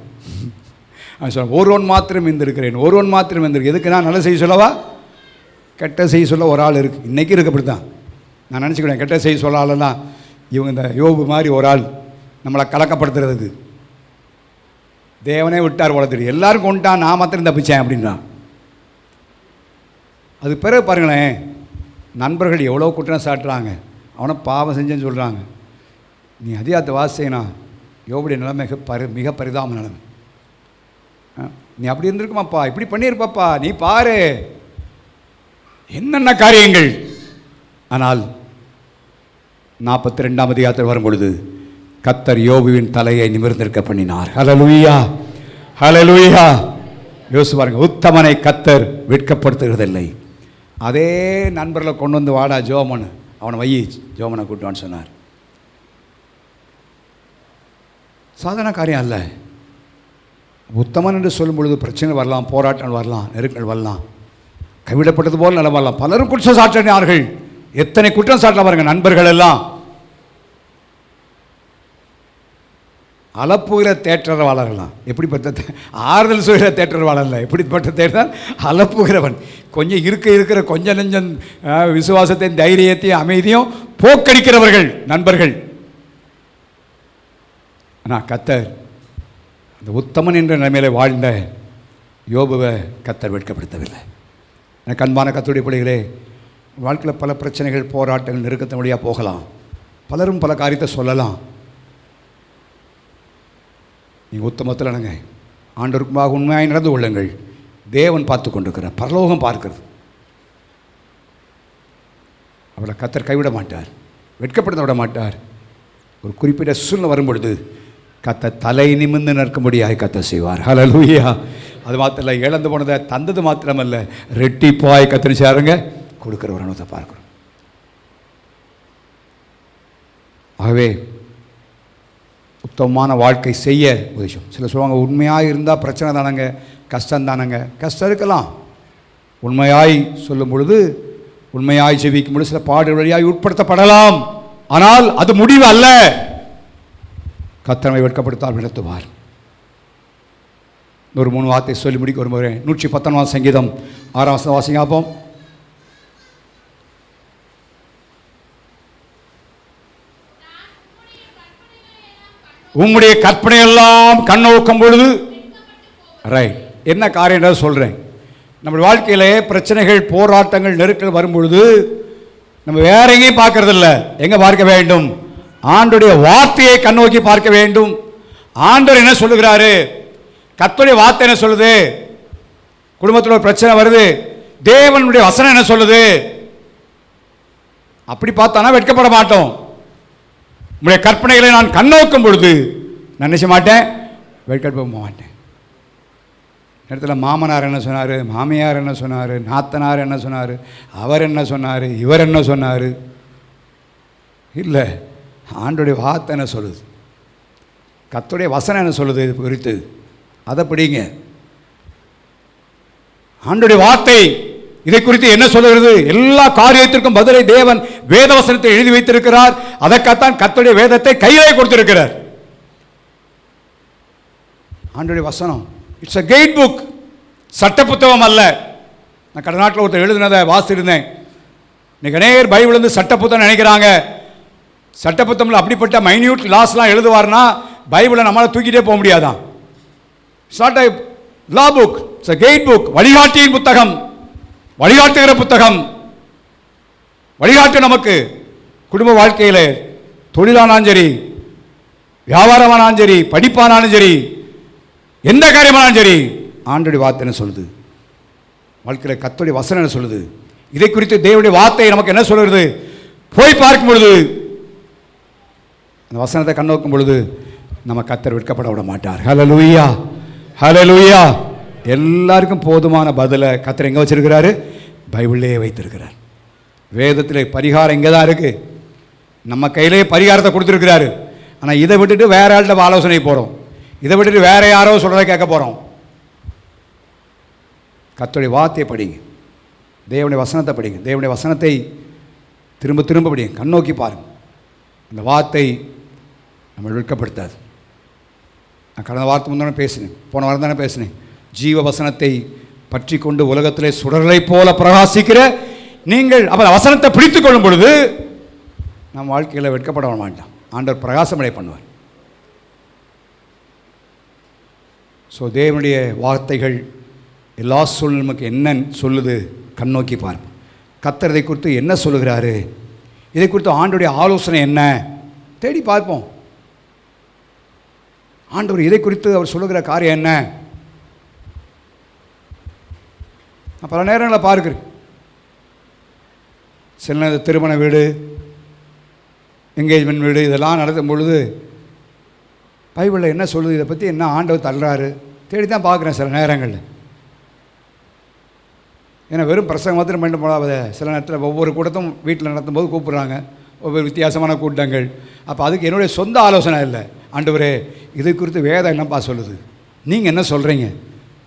A: சொல்ல ஒருவன் மாத்திரம் இருந்திருக்கிறேன், ஒருவன் மாத்திரம் இருந்திருக்கு. எதுக்கு நான் நல்ல செய்தி சொல்லவா? கெட்ட செய்தி சொல்ல ஒரு ஆள் இருக்குது. இன்றைக்கி இருக்கு அப்படி தான். நான் நினச்சிக்கிறேன், கெட்ட செய்தி சொல்ல ஆளெல்லாம் இவங்க இந்த யோபு மாதிரி ஒரு ஆள் நம்மளை கலக்கப்படுத்துறதுக்கு. தேவனே விட்டார் வளர்த்துட்டு எல்லாரும் கொண்டான், நான் மாத்திரம் தப்பிச்சேன் அப்படின்றான். அது பிறகு பாருங்களேன், நண்பர்கள் எவ்வளோ குற்றம் சாட்டுறாங்க, அவனை பாவம் செஞ்சேன்னு சொல்கிறாங்க. நீ அதிகாரத்தை வாசினா யோபுடைய நிலைமை மிக பரிதாப நிலைமை. நீ அப்படி இருந்திருக்குமாப்பா, இப்படி பண்ணியிருப்பாப்பா, நீ பாரு என்னென்ன காரியங்கள். ஆனால் 42ஆம் அதிகாரத்தில் வரும்பொழுது கர்த்தர் யோபுவின் தலையை நிமிர்ந்திருக்க பண்ணினார். ஹல்லேலூயா, ஹல்லேலூயா. யோசிச்சு பாருங்க, உத்தமனை கர்த்தர் வெட்கப்படுத்துகிறதில்லை. அதே நண்பர்களை கொண்டு வந்து வாடா ஜோமன், அவனை வை ஜோமனை கூட்டுவான்னு சொன்னார். சாதாரண காரியம் அல்ல. உத்தமன் என்று சொல்லும் பொழுது பிரச்சனை வரலாம், போராட்டம் வரலாம், நெருக்கல் வரலாம், கைவிடப்பட்டது போல் நிலம் வரலாம். பலரும் குற்றம் சாட்டினார்கள். எத்தனை குற்றம் சாட்டலாம் பாருங்க. நண்பர்கள் எல்லாம் அலப்புகிற தேற்றரவாளர்கள்லாம். எப்படிப்பட்ட ஆறுதல் சொல்கிற தேற்றரவாளர்ல, எப்படிப்பட்ட தேற்றால் அலப்புகிறவன். கொஞ்சம் இருக்கிற கொஞ்சம் நெஞ்சம் விசுவாசத்தையும் தைரியத்தையும் அமைதியும் போக்கடிக்கிறவர்கள் நண்பர்கள். ஆனால் கர்த்தர் அந்த உத்தமன் என்ற நிலைமையில வாழ்ந்த யோபுவை கர்த்தர் வெட்கப்படுத்தவில்லை. எனக்கு அன்பான கர்த்தருடைய பிள்ளைகளே, வாழ்க்கையில் பல பிரச்சனைகள், போராட்டங்கள், நெருக்கத்தின் வழியாக போகலாம். பலரும் பல காரியத்தை சொல்லலாம். நீங்கள் உத்தமத்தில் இல்லைங்க, ஆண்டவருக்குமாக உண்மையாக நடந்து கொள்ளுங்கள். தேவன் பார்த்து கொண்டிருக்கிறார், பரலோகம் பார்க்கிறது. அவளை கர்த்தர் கைவிட மாட்டார், வெட்கப்படுத்த விட மாட்டார். ஒரு குறிப்பிட்ட சூழ்நிலை வரும்பொழுது கர்த்தர் தலை நிமிர்ந்து நிற்கும்படியாக கர்த்தர் செய்வார். ஹல்லேலூயா. அது மாத்திரம் இல்லை, இழந்து போனதை தந்தது மாத்திரமல்ல, ரெட்டிப்பாய் கர்த்தர் சாருங்க கொடுக்குற ஒரு அனுபவத்தை பார்க்குறோம். ஆகவே உத்தமமான வாழ்க்கை செய்ய உதவிச்சோம். சில சொல்லுவாங்க, உண்மையாக இருந்தால் பிரச்சனை தானங்க, கஷ்டம் தானங்க. கஷ்டம் இருக்கலாம். உண்மையாய் சொல்லும் பொழுது, உண்மையாய் ஜெபிக்கும் பொழுது சில பாடு வழியாய் உட்படுத்தப்படலாம். ஆனால் அது முடிவு அல்ல. கர்த்தரை வெட்கப்படுத்தால் நடத்துவார். ஒரு 3 வார்த்தை சொல்லி முடிக்க விரும்புகிறேன். 119 சங்கீதம் 6ஆம் வசனம் வாசிங்க பார்ப்போம். உம்முடைய கற்பனை எல்லாம் கண்ணோக்கும் பொழுது, ரைட், என்ன காரியம் சொல்கிறேன். நம்ம வாழ்க்கையிலே பிரச்சனைகள், போராட்டங்கள், நெருக்கல் வரும்பொழுது நம்ம வேற எங்கேயும் பார்க்கறதில்ல. எங்கே பார்க்க வேண்டும்? ஆண்டோடைய வார்த்தையை கண்ணோக்கி பார்க்க வேண்டும். ஆண்டவர் என்ன சொல்லுகிறாரு? கர்த்தருடைய வார்த்தை என்ன சொல்லுது? குடும்பத்தில் ஒரு பிரச்சனை வருது, தேவனுடைய வசனம் என்ன சொல்லுது? அப்படி பார்த்தானா வெட்கப்பட மாட்டோம். உங்களுடைய கற்பனைகளை நான் கண்ணோக்கும் பொழுது நான் நினைச்ச மாட்டேன், வெட்கப்பட மாட்டேன். இடத்துல மாமனார் என்ன சொன்னார், மாமியார் என்ன சொன்னார், நாத்தனார் என்ன சொன்னார், அவர் என்ன சொன்னார், இவர் என்ன சொன்னார், இல்லை, ஆண்டோடைய வார்த்தை என்ன சொல்லுது, கர்த்தருடைய வசனம் என்ன சொல்லுது இது குறித்து, அதை படிங்க. ஆண்டோடைய வார்த்தை இதை குறித்து என்ன சொல்லுகிறது? எல்லா காரியத்திற்கும் பதிலை தேவன் வேத வசனத்தை எழுதி வைத்திருக்கிறார். அதற்காகத்தான் கர்த்தருடைய வேதத்தை கையிலே கொடுத்திருக்கிறார். ஆண்டோடைய வசனம் இட்ஸ் அ கைட் புக், சட்ட புத்தகம் அல்ல. நான் கடந்த நாட்டில் ஒருத்தர் எழுதினதை வாசிருந்தேன். இன்னைக்கு அநேகர் பைபிள் வந்து சட்ட புத்தகம் நினைக்கிறாங்க. சட்ட புத்தகம்ல அப்படிப்பட்ட மைன்யூட் லாஸ்லாம் எழுதுவார்னா பைபிளை நம்மளால் தூக்கிட்டே போக முடியாதான். It's not a law book, it's a guide book. வழிகாட்டியின் புத்தகம், வழிகாட்டுகிற புத்தகம். வழிகாட்டு நமக்கு குடும்ப வாழ்க்கையில், தொழிலானாலும் சரி, வியாபாரமானாலும் சரி, படிப்பானாலும் சரி, எந்த காரியமானாலும் சரி, ஆண்டோடைய வார்த்தை என்ன சொல்லுது, வாழ்க்கையில் கர்த்தருடைய வசனம் என்ன சொல்லுது, இதை குறித்து தேவனுடைய வார்த்தை நமக்கு என்ன சொல்கிறது? போய் பார்க்கும் பொழுது, அந்த வசனத்தை கண்ணோக்கும் பொழுது நம்ம கர்த்தர் வெட்கப்பட விட மாட்டார். ஹல்லேலூயா, ஹல்லேலூயா. எல்லாருக்கும் போதுமான பதிலை கர்த்தர் எங்கே வச்சிருக்கிறாரு? பைபிள்லேயே வைத்திருக்கிறார். வேதத்தில் பரிகாரம் இங்கே தான் இருக்குது. நம்ம கையிலேயே பரிகாரத்தை கொடுத்துருக்கிறாரு. ஆனால் இதை விட்டுட்டு வேற ஆள்கிட்ட ஆலோசனை போகிறோம், இதை விட்டுட்டு வேற யாரோ சொல்கிறத கேட்க போகிறோம். கர்த்தருடைய வார்த்தையை படிங்க, தேவனுடைய வசனத்தை படிங்க, தேவனுடைய வசனத்தை திரும்ப திரும்ப படிங்க, கண்ணோக்கி பாருங்க. அந்த வார்த்தை நம்ம வெட்கப்படுத்தாது. நான் கடந்த வார்த்தை முந்தானே பேசினேன், போன வாரம் தானே பேசினேன். ஜீவ வசனத்தை பற்றி கொண்டு உலகத்திலே சுடர்களை போல பிரகாசிக்கிற நீங்கள் அப்போ வசனத்தை பிடித்து கொள்ளும் பொழுது நம்ம வாழ்க்கையில் வெட்கப்பட மாட்டோம். ஆண்டவர் பிரகாசமடை பண்ணுவார். ஸோ தேவனுடைய வார்த்தைகள் எல்லா சூழ்நிலை நமக்கு என்ன சொல்லுது கண்ணோக்கி பார்ப்போம். கர்த்தர் இதை குறித்து என்ன சொல்லுகிறாரு, இதை குறித்து ஆண்டவருடைய ஆலோசனை என்ன தேடி பார்ப்போம். ஆண்டவர் இதை குறித்து அவர் சொல்லுகிற காரியம் என்ன. நான் பல நேரங்களில் பார்க்கிறேன், சில நேரம் திருமண வீடு, என்கேஜ்மெண்ட் வீடு இதெல்லாம் நடத்தும் பொழுது பைபிளில் என்ன சொல்லுது, இதை பற்றி என்ன ஆண்டவர் தள்ளுறாரு தேடி தான் பார்க்குறேன் சில நேரங்களில். ஏன்னா வெறும் பிரசங்கம் மாத்திரம் பண்ணிட்டு போடாத, சில நேரத்தில் ஒவ்வொரு கூட்டத்தும் வீட்டில் நடத்தும் போது கூப்பிட்றாங்க, ஒவ்வொரு வித்தியாசமான கூட்டங்கள். அப்போ அதுக்கு என்னுடைய சொந்த ஆலோசனை இல்லை, ஆண்டவரே இது குறித்து வேதம் என்னப்பா சொல்லுது, நீங்கள் என்ன சொல்கிறீங்க.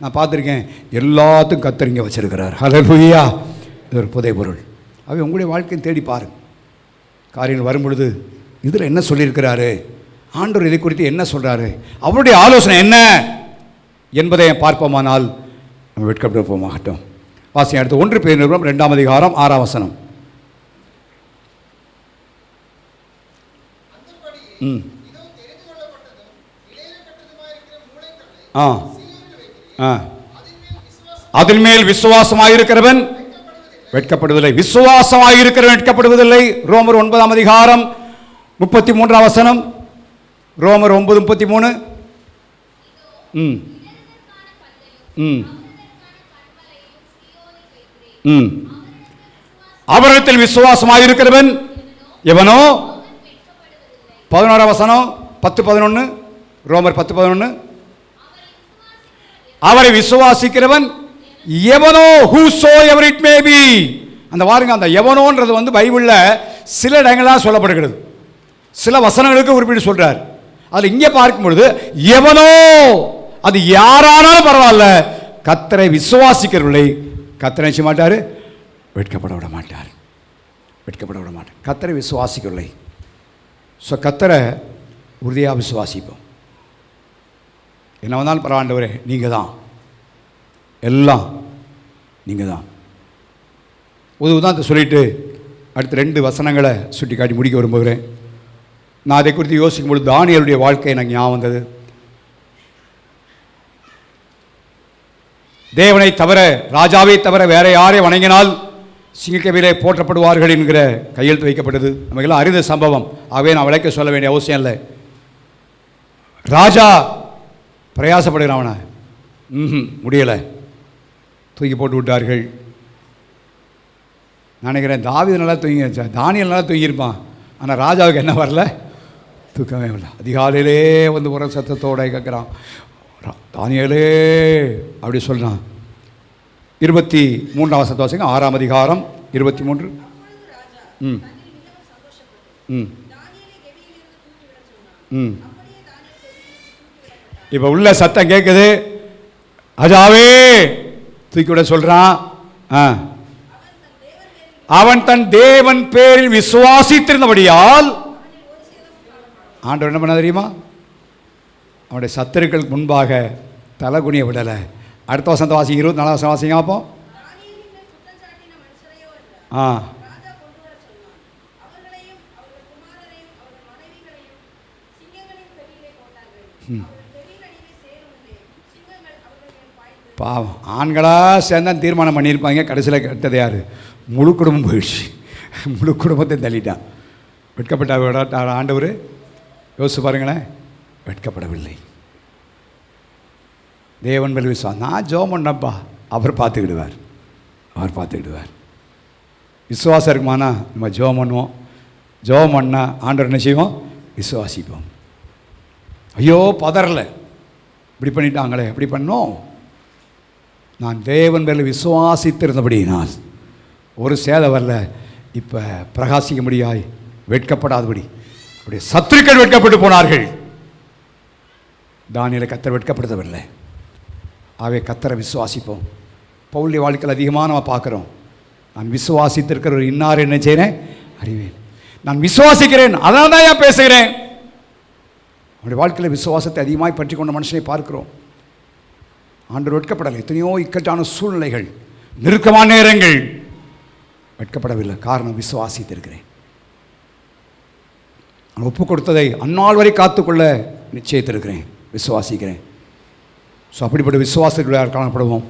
A: நான் பார்த்துருக்கேன், எல்லாத்துக்கும் கர்த்தர் இங்கே வச்சுருக்கிறார். ஹல்லேலூயா. இது ஒரு புதை பொருள். அவை உங்களுடைய வாழ்க்கையை தேடி பாருங்கள். காரியங்கள் வரும் பொழுது இதில் என்ன சொல்லியிருக்கிறாரு, ஆண்டவர் இதை குறித்து என்ன சொல்கிறாரு, அவருடைய ஆலோசனை என்ன என்பதை பார்ப்போமானால் நம்ம வெட்கப்பட்டு போமாகட்டும். வாசியம் அடுத்து 1 பேதுரு 2 அதிகாரம் 6 வசனம். அதில் மேல் விசுவாசமாயிருக்கிறவன் வெட்கப்படுவதில்லை. விசுவாசமாயிருக்கிறவன் வெட்கப்படுவதில்லை. ரோமர் 9 அதிகாரம் 33 வசனம். ரோமர் 9:33. அவரிடத்தில் விசுவாசமாயிருக்கிறவன் எவனோ 11 வசனம் 10:11. ரோமர் 10:11. அவரை விசுவாசிக்கிறவன் எவனோ, whosoever it may be. அந்த பாருங்க, அந்த எவனோன்றது பைபிளில் சில இடங்களாக சொல்லப்படுகிறது, சில வசனங்களுக்கு குறிப்பிட்டு சொல்றார். அதில் இங்கே பார்க்கும் பொழுது எவனோ, அது யாரானாலும் பரவாயில்ல, கர்த்தரை விசுவாசிக்கிறவர்களை கர்த்தர் செய்ய மாட்டார், வெட்கப்பட விட மாட்டார், வெட்கப்பட விட மாட்டார். கர்த்தரை விசுவாசிக்கிறவர்களை, ஸோ கர்த்தரை உறுதியாக விசுவாசிப்போம். என்ன வந்தாலும் பரவாண்டவரே, நீங்கள் தான் எல்லாம், நீங்கள் தான். ஒரு உதாரணத்தை சொல்லிவிட்டு அடுத்த 2 வசனங்களை சுட்டி காட்டி முடிக்க விரும்புகிறேன். நான் அதை குறித்து யோசிக்கும் பொழுது தானியேலுடைய வாழ்க்கை எனக்கு ஞாபகம் வந்தது. தேவனை தவிர, ராஜாவை தவிர வேற யாரை வணங்கினால் சிங்கக்கவிலே போற்றப்படுவார்கள் என்கிற கையெழுத்து வைக்கப்பட்டது. நமக்கெல்லாம் அறிந்த சம்பவம். ஆகவே நான் விளக்க சொல்ல வேண்டிய அவசியம் இல்லை. ராஜா பிரயாசப்படுகிறவன முடியலை, தூக்கி போட்டு விட்டார்கள். நினைக்கிறேன் தாவீது நல்லா தூங்கி, தானியேல் நல்லா தூங்கியிருப்பான். ஆனால் ராஜாவுக்கு என்ன வரல, தூக்கமே இல்லை. அதிகாலையிலே ஒரு சத்தத்தோட கேட்குறான், தானியேலே அப்படி சொல்கிறான். 23 வசனம் 6 அதிகாரம் 23. இப்போ உள்ள சத்தம் கேட்குது, ராஜாவே தூக்கி விட சொல்கிறான். அவன் தன் தேவன் பேரில் விசுவாசித்திருந்தபடியால் ஆண்டவர் என்ன பண்ண தெரியுமா, அவனுடைய சத்துருக்களுக்கு முன்பாக தலகுனிய விடலை. அடுத்த வசனத்தை வாசி, 24 வசனம் வாசிங்க. அப்போ பாவம், ஆண்களாக சேர்ந்தான் தீர்மானம் பண்ணியிருப்பாங்க. கடைசியில் கெட்டது யார், முழு குடும்பம் போயிடுச்சு, முழு குடும்பத்தை தள்ளிட்டான். வெட்கப்பட்ட விடாட்டார் ஆண்டவர். யோசிச்சு பாருங்களேன், வெட்கப்படவில்லை. தேவன் மேல் விசுவாசம். நான் ஜெபம் பண்ணப்பா, அவர் பார்த்துக்கிடுவார், அவர் பார்த்துக்கிடுவார். விசுவாசம் இருக்குமானா நம்ம ஜெபம் பண்ணுவோம், ஜெபம் பண்ணால் ஆண்டவர் என்ன செய்வோம், விசுவாசிப்போம். ஐயோ பதறலை, இப்படி பண்ணிட்டாங்களே, எப்படி பண்ணோம். நான் தேவன் மேல் விசுவாசித்திருந்தபடியினால் ஒரு சேதம் வரல. இப்போ பிரகாசிக்க முடியாய் வெட்கப்படாதபடி அப்படியே சத்துருக்கள் வெட்கப்பட்டு போனார்கள். தானியேலை கர்த்தர் வெட்கப்படுத்தவில்லை. ஆகவே கர்த்தரை விசுவாசிப்போம். பவுலுடைய வாழ்க்கையில் அதிகமாக நம்ம பார்க்குறோம். நான் விசுவாசித்திருக்கிற ஒரு இன்னார் என்ன செய்கிறேன் அறிவேன். நான் விசுவாசிக்கிறேன், அதனால தான் ஏன் பேசுகிறேன். அவனுடைய வாழ்க்கையில் விசுவாசத்தை அதிகமாக பற்றி கொண்ட மனுஷனை பார்க்கிறோம். ஆண்டவர் வெட்கப்படலை. எத்தனையோ இக்கட்டான சூழ்நிலைகள், நெருக்கமான நேரங்கள், வெட்கப்படவில்லை. காரணம் விசுவாசித்திருக்கிறேன். நான் ஒப்பு கொடுத்ததை அந்நாள் வரை காத்துக்கொள்ள நிச்சயித்திருக்கிறேன், விசுவாசிக்கிறேன். ஸோ அப்படிப்பட்ட விசுவாசத்தில் காணப்படுவோம்.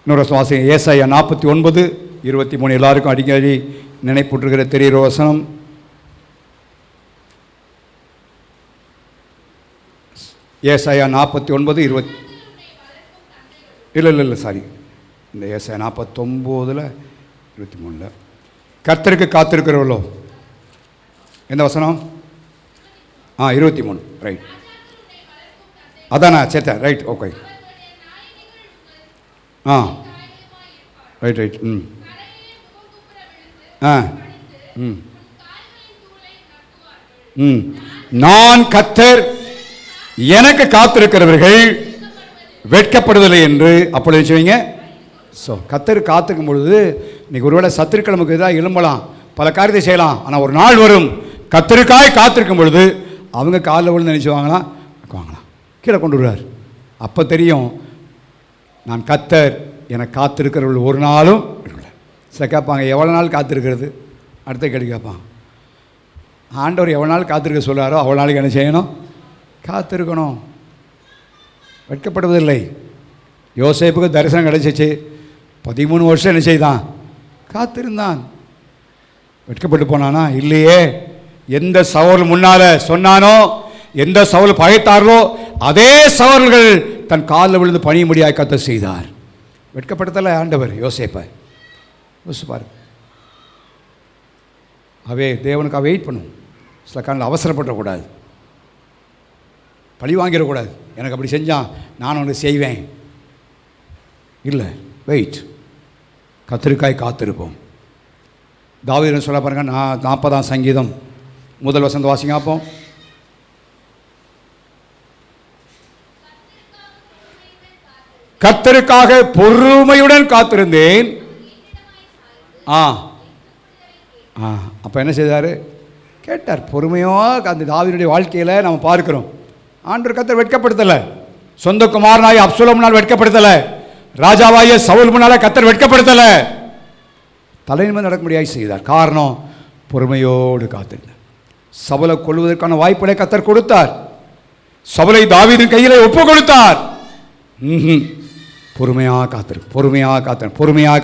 A: இன்னொரு வாசிங்க, ஏசாயா 49:23. எல்லாருக்கும் அடிக்கடி நினைப்பூட்டுகிற தெரிகிற வசனம். ஏசாயா 49:20. இல்லை சாரி, இந்த ஏசாயா 49:23. கர்த்தருக்கு காத்திருக்கிறவர்களோ, எந்த வசனம்? 23. ரைட், அதானா சேத்த, ரைட், ஓகே. ரைட். நான் கர்த்தர், எனக்கு காத்திருக்கிறவர்கள் வெட்கப்படுவதில்லை என்று அப்பொழுது சொல்லுவீங்க. ஸோ கர்த்தர் காத்திருக்கும் பொழுது இன்னைக்கு ஒருவேளை சத்துருக்கள் நமக்கு எதாவது எழும்பலாம், பல காரியத்தை செய்யலாம். ஆனால் ஒரு நாள் வரும், கர்த்தருக்காய் காத்திருக்கும் பொழுது அவங்க காலில் விழுந்து நினைச்சுவாங்களாம், கீழே கொண்டு வருவார். அப்போ தெரியும் நான் கர்த்தர், எனக்கு காத்திருக்கிறவர்கள் ஒரு நாளும். சில கேட்பாங்க, எவ்வளோ நாள் காத்திருக்கிறது? அடுத்த கேள்வி கேட்பான், ஆண்டவர் எவ்வளோ நாள் காத்திருக்க சொல்கிறாரோ அவ்வளோ நாளைக்கு என்ன செய்யணும்? காத்திருக்கணும். வெட்கப்படுவதில்லை. யோசேப்புக்கு தரிசனம் கிடைச்சிச்சு, 13 வருஷம் என்ன செய்தான்? காத்திருந்தான். வெட்கப்பட்டு போனானா? இல்லையே. எந்த சவால் முன்னால் சொன்னானோ, எந்த சவால் பகைத்தார்களோ அதே சவால்கள் தன் காலில் விழுந்து பணியும்படியாக கர்த்தர் செய்தார். வெட்கப்படுத்தலை ஆண்டவர் யோசேப்பை. யோசிப்பார். அவே தேவனுக்காக வெயிட் பண்ணும். சில காரணம் அவசரப்படக்கூடாது, பழி வாங்கிடக்கூடாது. எனக்கு அப்படி செஞ்சான், நான் ஒன்று செய்வேன். இல்லை, வெயிட். கர்த்தருக்காய் காத்திருப்போம். தாவீது சொல்ல பாருங்க, 40ஆம் சங்கீதம் 1 வசனம் வாசிங்க பார்ப்போம். கர்த்தருக்காக பொறுமையுடன் காத்திருந்தேன். அப்போ என்ன செய்தார்? கேட்டார். பொறுமையாக அந்த தாவீதுடைய வாழ்க்கையில் நம்ம பார்க்கிறோம். ஆண்டவர் கர்த்தர் வெட்கப்படுத்தலை. சொந்த குமாரனாய் அப்சலோம் முன்னால் வெட்கப்படுத்தலை. ராஜாவாய சவுல் முன்னால் கர்த்தர் வெட்கப்படுத்தலை. தலைநிமிர்ந்து நடக்க முடியாது செய்தார். காரணம், பொறுமையோடு காத்திருந்தார். சவுலை கொள்வதற்கான வாய்ப்புகளை கர்த்தர் கொடுத்தார். சவுலை தாவீதின் கையில் ஒப்பு கொடுத்தார். பொறுமையாக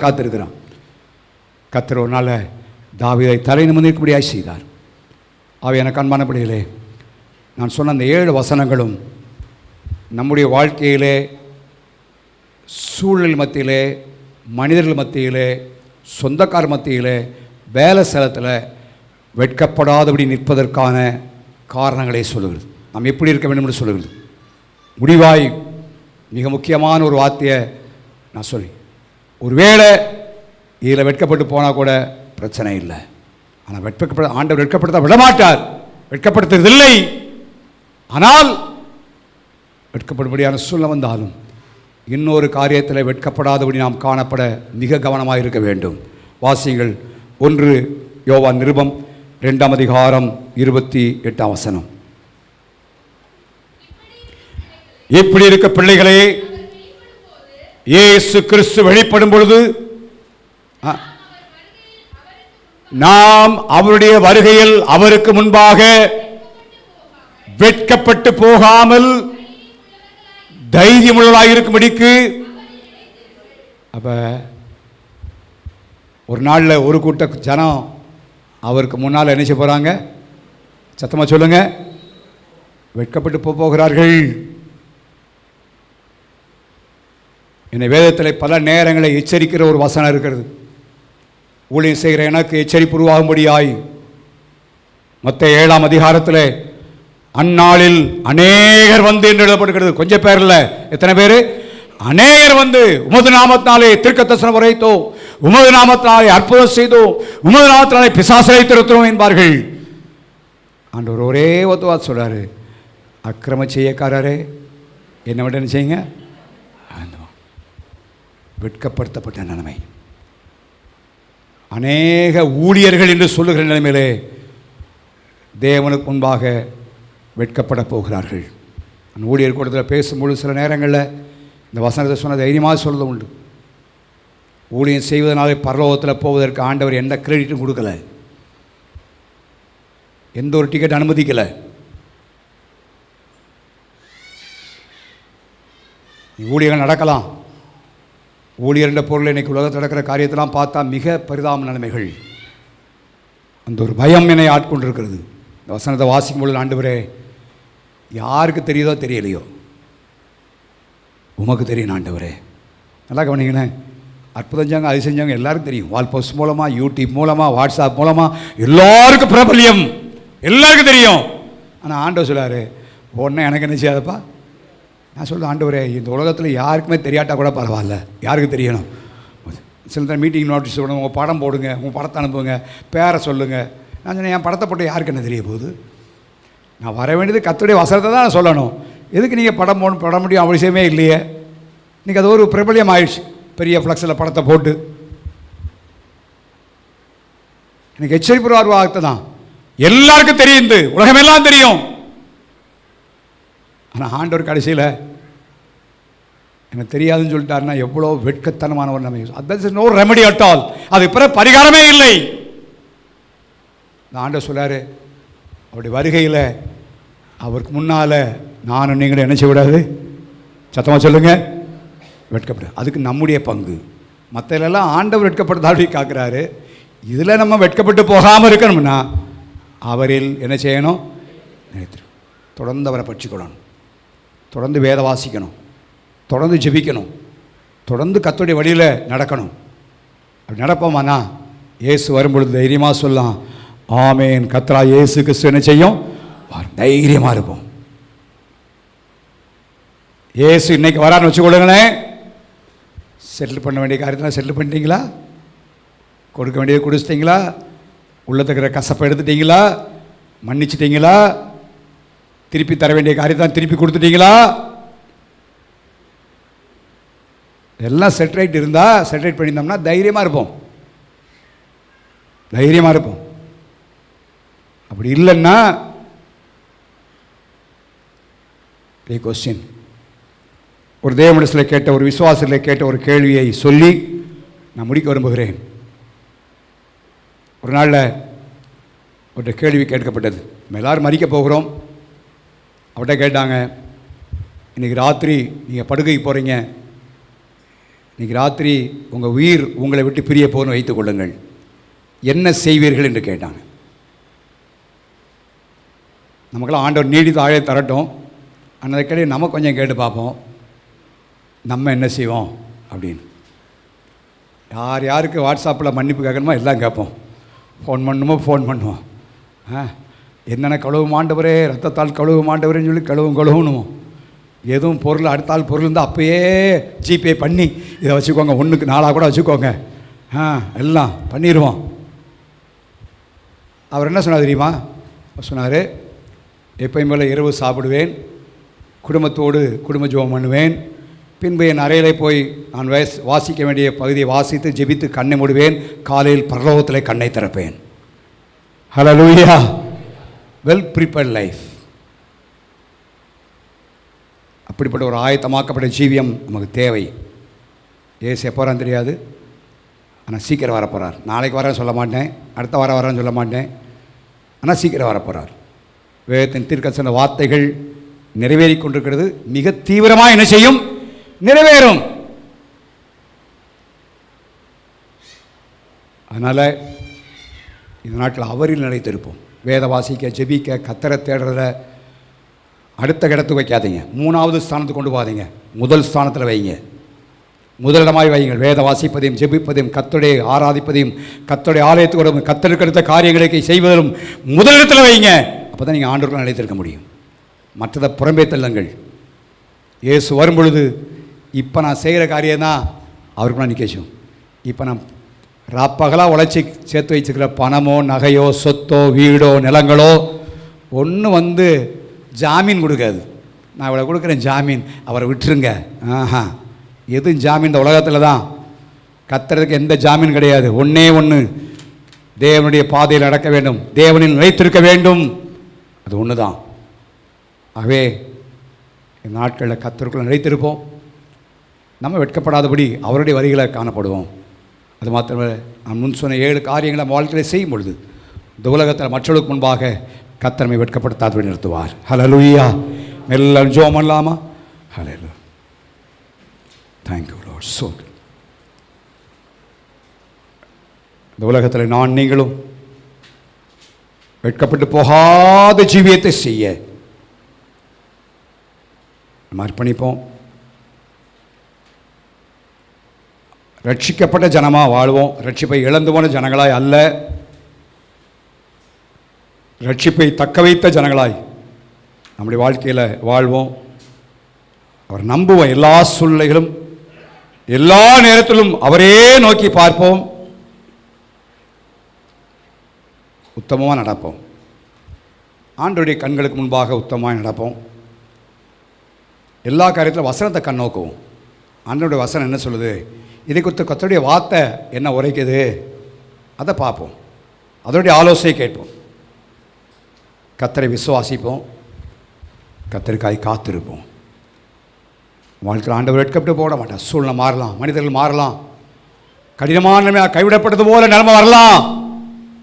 A: காத்திருக்கிறான். கர்த்தர் ஒரு நாள் தாவீதை தலை நிமிர்ந்திருக்கும்படியாக செய்தார். அவை எனக்கு அன்பான பிள்ளைகளே, நான் சொன்ன அந்த 7 வசனங்களும் நம்முடைய வாழ்க்கையிலே, சூழல் மத்தியிலே, மனிதர்கள் மத்தியிலே, சொந்தக்கார மத்தியிலே, வேலை ஸ்தலத்தில் வெட்கப்படாதபடி நிற்பதற்கான காரணங்களை சொல்லுகிறது. நாம் எப்படி இருக்க வேண்டும் என்று சொல்லுகிறது. முடிவாய் மிக முக்கியமான ஒரு வார்த்தையை நான் சொல்லி, ஒருவேளை இதில் வெட்கப்பட்டு போனால் கூட பிரச்சனை இல்லை. ஆனால் ஆண்டவர் வெட்கப்படுத்த விடமாட்டார், வெட்கப்படுத்துறதில்லை. ஆனால் வெட்கப்படும்படியான சூழ்நிலை வந்தாலும் இன்னொரு காரியத்தில் வெட்கப்படாதபடி நாம் காணப்பட மிக கவனமாக இருக்க வேண்டும். வாசியுங்கள் 1 யோவான் நிருபம் 2ஆம் அதிகாரம் 28ஆம் வசனம். இப்படி இருக்க பிள்ளைகளே, இயேசு கிறிஸ்து வெளிப்படும் பொழுது நாம் அவருடைய வருகையில் அவருக்கு முன்பாக வெட்கப்பட்டு போகாமல் தைரியமுள்ளவர்களாக இருக்கும்படிக்கு. அப்ப ஒரு நாளில் ஒரு கூட்ட ஜனம் அவருக்கு முன்னால் என்ன செய்ய போகிறாங்க? சத்தமாக சொல்லுங்க. வெட்கப்பட்டு போகிறார்கள். இந்த வேதத்தில் பல நேரங்களை எச்சரிக்கிற ஒரு வசனம் இருக்கிறது. ஊழியம் செய்கிற எனக்கு எச்சரிப்பு உருவாகும்படியாய் மத்தேயு 7ஆம் அதிகாரத்தில் அந்நாளில் அநேகர் வந்து என்று எழுதப்படுகிறது. கொஞ்சம் பேர் இல்லை, எத்தனை பேர்? அநேகர் வந்து உமது நாமத்தினாலே தீர்க்கதரிசனம் உரைத்தோம், உமது நாமத்தினாலே அற்புதம் செய்தோம், உமது நாமத்தினாலே பிசாசை துரத்துவோம் என்பார்கள். ஆண்டவர் ஒரே ஒத்துவாது சொல்றாரு, அக்கிரம செய்யக்காரரே என்ன விட என்ன செய்யுங்க? வெட்கப்படுத்தப்பட்ட நிலைமை. அநேக ஊழியர்கள் என்று சொல்லுகிற நிலைமையிலே தேவனுக்கு முன்பாக வெட்கப்பட போகிறார்கள். அந்த ஊழியர் கூட்டத்தில் பேசும்பொழுது சில நேரங்களில் இந்த வசனத்தை சொன்ன தைரியமாக சொல்வது உண்டு. ஊழியம் செய்வதனாலே பரலோகத்தில் போவதற்கு ஆண்டவர் எந்த கிரெடிட்டும் கொடுக்கல, எந்த ஒரு டிக்கெட் அனுமதிக்கலை. ஊழியர்கள் நடக்கலாம். ஊழியர் என்ற பொருள் இன்றைக்கி உலகத்தில் நடக்கிற காரியத்தெல்லாம் பார்த்தா மிக பரிதாப நிலைமைகள். அந்த ஒரு பயம் என்னை ஆட்கொண்டிருக்கிறது. இந்த வசனத்தை வாசிக்கும் பொழுது, ஆண்டவரே, யாருக்கு தெரியுதோ தெரியலையோ உமக்கு தெரியும் ஆண்டவரே. நல்லா கவனிங்களேன். அற்புதம் செஞ்சாங்க, அது செஞ்சாங்க, எல்லாருக்கும் தெரியும். வால் போஸ்ட் மூலமாக, யூடியூப் மூலமாக, வாட்ஸ்அப் மூலமாக எல்லாருக்கும் பிரபல்யம், எல்லாருக்கும் தெரியும். ஆனால் ஆண்டவர் சொல்லாரு, உடனே எனக்கு என்ன செய்யாதப்பா. நான் சொல்லுவேன், ஆண்டவரே, இந்த உலகத்தில் யாருக்குமே தெரியாட்டா கூட பரவாயில்ல, யாருக்கு தெரியணும். சில நேரம் மீட்டிங் நோட்டீஸ் போடுங்க, உங்கள் படம் போடுங்க, உங்கள் படத்தை அனுப்புங்க, பேரை சொல்லுங்கள். நான் சொன்னேன், என் படத்தை போட்டு யாருக்கு என்ன தெரிய போகுது? நான் வர வேண்டியது கர்த்தருடைய வசனத்தை தான் நான் சொல்லணும். எதுக்கு நீங்கள் படம் போட முடியும் அவசியமே இல்லையே. இன்றைக்கி அது ஒரு பிரபலியம் ஆயிடுச்சு, பெரிய ஃப்ளக்ஸில் படத்தை போட்டு. எனக்கு எச்சரிப்பு வார்த்தை தான், எல்லாருக்கும் தெரியுது, உலகமெல்லாம் தெரியும். ஆனால் ஆண்டவர் கடைசியில் எனக்கு தெரியாதுன்னு சொல்லிட்டாருன்னா எவ்வளோ வெட்கத்தனமானவர் நம்ம. அது நோ ரெமெடி அட் ஆல், அது பிற பரிகாரமே இல்லை. ஆண்டவர் சொல்லாரு, அவருடைய வருகையில் அவருக்கு முன்னால் நானும் நீங்களும் என்ன செய்யக்கூடாது? சத்தமாக சொல்லுங்கள், வெட்கப்பட. அதுக்கு நம்முடைய பங்கு. மற்றெல்லாம் ஆண்டவர் வெட்கப்படுத்தாடி காக்கிறாரு. இதில் நம்ம வெட்கப்பட்டு போகாமல் இருக்கணும்னா அவரில் என்ன செய்யணும்? தொடர்ந்து அவரை பற்றிக்கொள்ளணும், தொடர்ந்து வேத வாசிக்கணும், தொடர்ந்து ஜெபிக்கணும், தொடர்ந்து கர்த்தருடைய வழியில் நடக்கணும். அப்படி நடப்போமாண்ணா இயேசு வரும்பொழுது தைரியமாக சொல்லலாம், ஆமேன், கர்த்தரா இயேசு கிறிஸ்து என்ன செய்யும்? தைரியமாக இருப்போம். இயேசு இன்னைக்கு வரான்னு வச்சுக்கொள்ளுங்களேன். செட்டில் பண்ண வேண்டிய காரியத்தில் செட்டில் பண்ணிட்டீங்களா? கொடுக்க வேண்டியது கொடுத்துட்டீங்களா? உள்ளத்துக்கிற கசப்பை எடுத்துட்டீங்களா? மன்னிச்சிட்டிங்களா? திருப்பி தர வேண்டிய காரியத்தை திருப்பி கொடுத்துட்டீங்களா? எல்லாம் செட்ரைட் இருந்தால், செட்ரைட் பண்ணியிருந்தோம்னா தைரியமாக இருப்போம், தைரியமாக இருப்போம். அப்படி இல்லைன்னா கொஸ்டின். ஒரு தேவமனசில் கேட்ட, ஒரு விசுவாசத்தில் கேட்ட ஒரு கேள்வியை சொல்லி நான் முடிக்க விரும்புகிறேன். ஒரு நாளில் ஒரு கேள்வி கேட்கப்பட்டது. நம்ம எல்லோரும் மறிக்க போகிறோம். அவர்கிட்ட கேட்டாங்க, இன்றைக்கி ராத்திரி நீங்கள் படுக்கைக்கு போகிறீங்க, இன்றைக்கி ராத்திரி உங்கள் உயிர் உங்களை விட்டு பிரிய போகணும்னு வைத்துக் கொள்ளுங்கள், என்ன செய்வீர்கள் என்று கேட்டாங்க. நமக்கெல்லாம் ஆண்டவர் நீடித்த ஆழை தரட்டும். அந்த கேள்வி நம்ம கொஞ்சம் கேட்டு பார்ப்போம், நம்ம என்ன செய்வோம் அப்படின்னு. யார் யாருக்கு வாட்ஸ்அப்பில் மன்னிப்பு கேட்கணுமோ எல்லாம் கேட்போம், ஃபோன் பண்ணணுமோ ஃபோன் பண்ணுவோம். என்னென்ன கழுவும் ஆண்டவரே, ரத்தத்தால் கழுவும் ஆண்டவரேன்னு சொல்லி கழுவணும். எதுவும் பொருள் அடுத்தால் பொருள் இருந்தால் அப்போயே ஜிபே பண்ணி இதை வச்சுக்கோங்க, 1க்கு 4 கூட வச்சுக்கோங்க, எல்லாம் பண்ணிடுவோம். அவர் என்ன சொன்னார் தெரியுமா? சொன்னார், எப்பயும் போல இரவு சாப்பிடுவேன், குடும்பத்தோடு குடும்ப ஜெபம் பண்ணுவேன், பின்பு என் அறையிலே போய் நான் வாசிக்க வேண்டிய பகுதியை வாசித்து ஜெபித்து கண்ணை மூடுவேன், காலையில் பரலோகத்தில் கண்ணை திறப்பேன். ஹல்லேலூயா. Well prepared life. அப்படிப்பட்ட ஒரு ஆயத்தமாக்கப்பட்ட ஜீவியம் நமக்கு தேவை. ஏசு எப்போ வரான்னு தெரியாது, ஆனால் சீக்கிரம் வரப்போகிறார். நாளைக்கு வரேன்னு சொல்ல மாட்டேன், அடுத்த வாரம் வரேன்னு சொல்ல மாட்டேன், ஆனால் சீக்கிரம் வரப்போகிறார். வேதத்தின் தீர்க்கதரிசன வார்த்தைகள் நிறைவேறி கொண்டிருக்கிறது. மிக தீவிரமாக என்ன செய்யும்? நிறைவேறும். அதனால் இந்த நாட்டில் அவரில் நிலைத்திருப்போம். வேத வாசிக்க, ஜெபிக்க, கர்த்தரை தேடுறத அடுத்த இடத்துக்கு வைக்காதீங்க, 3வது ஸ்தானத்துக்கு கொண்டு போகாதீங்க, முதல் ஸ்தானத்தில் வைங்க. முதலிடமாய் வையுங்கள். வேத வாசிப்பதையும் ஜெபிப்பதையும் கர்த்தரை ஆராதிப்பதையும் கர்த்தருடைய ஆலயத்துக்கு வரும் கர்த்தருக்கு அடுத்த காரியங்களை செய்வதிலும் முதலிடத்தில் வைங்க. அப்போ தான் நீங்கள் ஆண்டவர்கள் நிலைத்திருக்க முடியும். மற்றதை புறம்பே தள்ளுங்கள். இயேசு வரும்பொழுது இப்போ நான் செய்கிற காரியம்தான் அவருக்கு நான் நிற்கும். இப்போ நான் ராப்பகலாக உழைச்சி சேர்த்து வச்சுக்கிற பணமோ நகையோ சொத்தோ வீடோ நிலங்களோ ஒன்றும் ஜாமீன் கொடுக்காது. நான் இவ்வளோ கொடுக்குறேன் ஜாமீன், அவரை விட்டுருங்க. எதுவும் ஜாமீன் இந்த உலகத்தில் தான். கர்த்தருக்கு எந்த ஜாமீன் கிடையாது. ஒன்றே ஒன்று, தேவனுடைய பாதையில் நடக்க வேண்டும், தேவனில் நிலைத்திருக்க வேண்டும். அது ஒன்று தான். ஆகவே இந்த நாட்களில் கர்த்தருக்குள்ள நிலைத்திருப்போம். நம்ம வெட்கப்படாதபடி அவருடைய வரிகளை காணப்படுவோம். அது மாத்திரமல்ல, நான் முன் சொன்ன 7 காரியங்களை நம்ம வாழ்க்கையில் செய்யும் பொழுது இந்த உலகத்தில் மற்றவர்களுக்கு முன்பாக கர்த்தரை வெட்கப்படுத்தாதபடி நிறுத்துவார். ஹல்லேலூயா. எல்லாம் ஜெபம் பண்ணலாமா? ஹல்லேலூயா. Thank you Lord. ஸோ இந்த உலகத்தில் நான் நீங்களும் வெட்கப்பட்டு போகாத ஜீவியத்தை செய்ய நம்ம அர்ப்பணிப்போம். ரட்சிக்கப்பட்ட ஜனமாக வாழ்வோம். ரட்சிப்பை இழந்து போன ஜனங்களாய் அல்ல, ரட்சிப்பை தக்க வைத்த ஜனங்களாய் நம்முடைய வாழ்க்கையில் வாழ்வோம். அவர் நம்புவோம். எல்லா சூழ்நிலைகளும் எல்லா நேரத்திலும் அவரே நோக்கி பார்ப்போம். உத்தமமாக நடப்போம். ஆண்டவருடைய கண்களுக்கு முன்பாக உத்தமமாக நடப்போம். எல்லா காரியத்திலும் வசனத்தை கண் நோக்குவோம். ஆண்டவருடைய வசனம் என்ன சொல்லுது, இதை குறித்து கர்த்தருடைய வார்த்தை என்ன உரைக்குது, அதை பார்ப்போம். அதனுடைய ஆலோசனை கேட்போம். கர்த்தரை விசுவாசிப்போம். கர்த்தருக்காய் காத்திருப்போம். வாழ்க்கையில் ஆண்டவர் வெட்கப்பட்டு போட மாட்டார். சூழ்நிலை மாறலாம், மனிதர்கள் மாறலாம், கடினமான கைவிடப்பட்டது போல நிலைமை வரலாம்.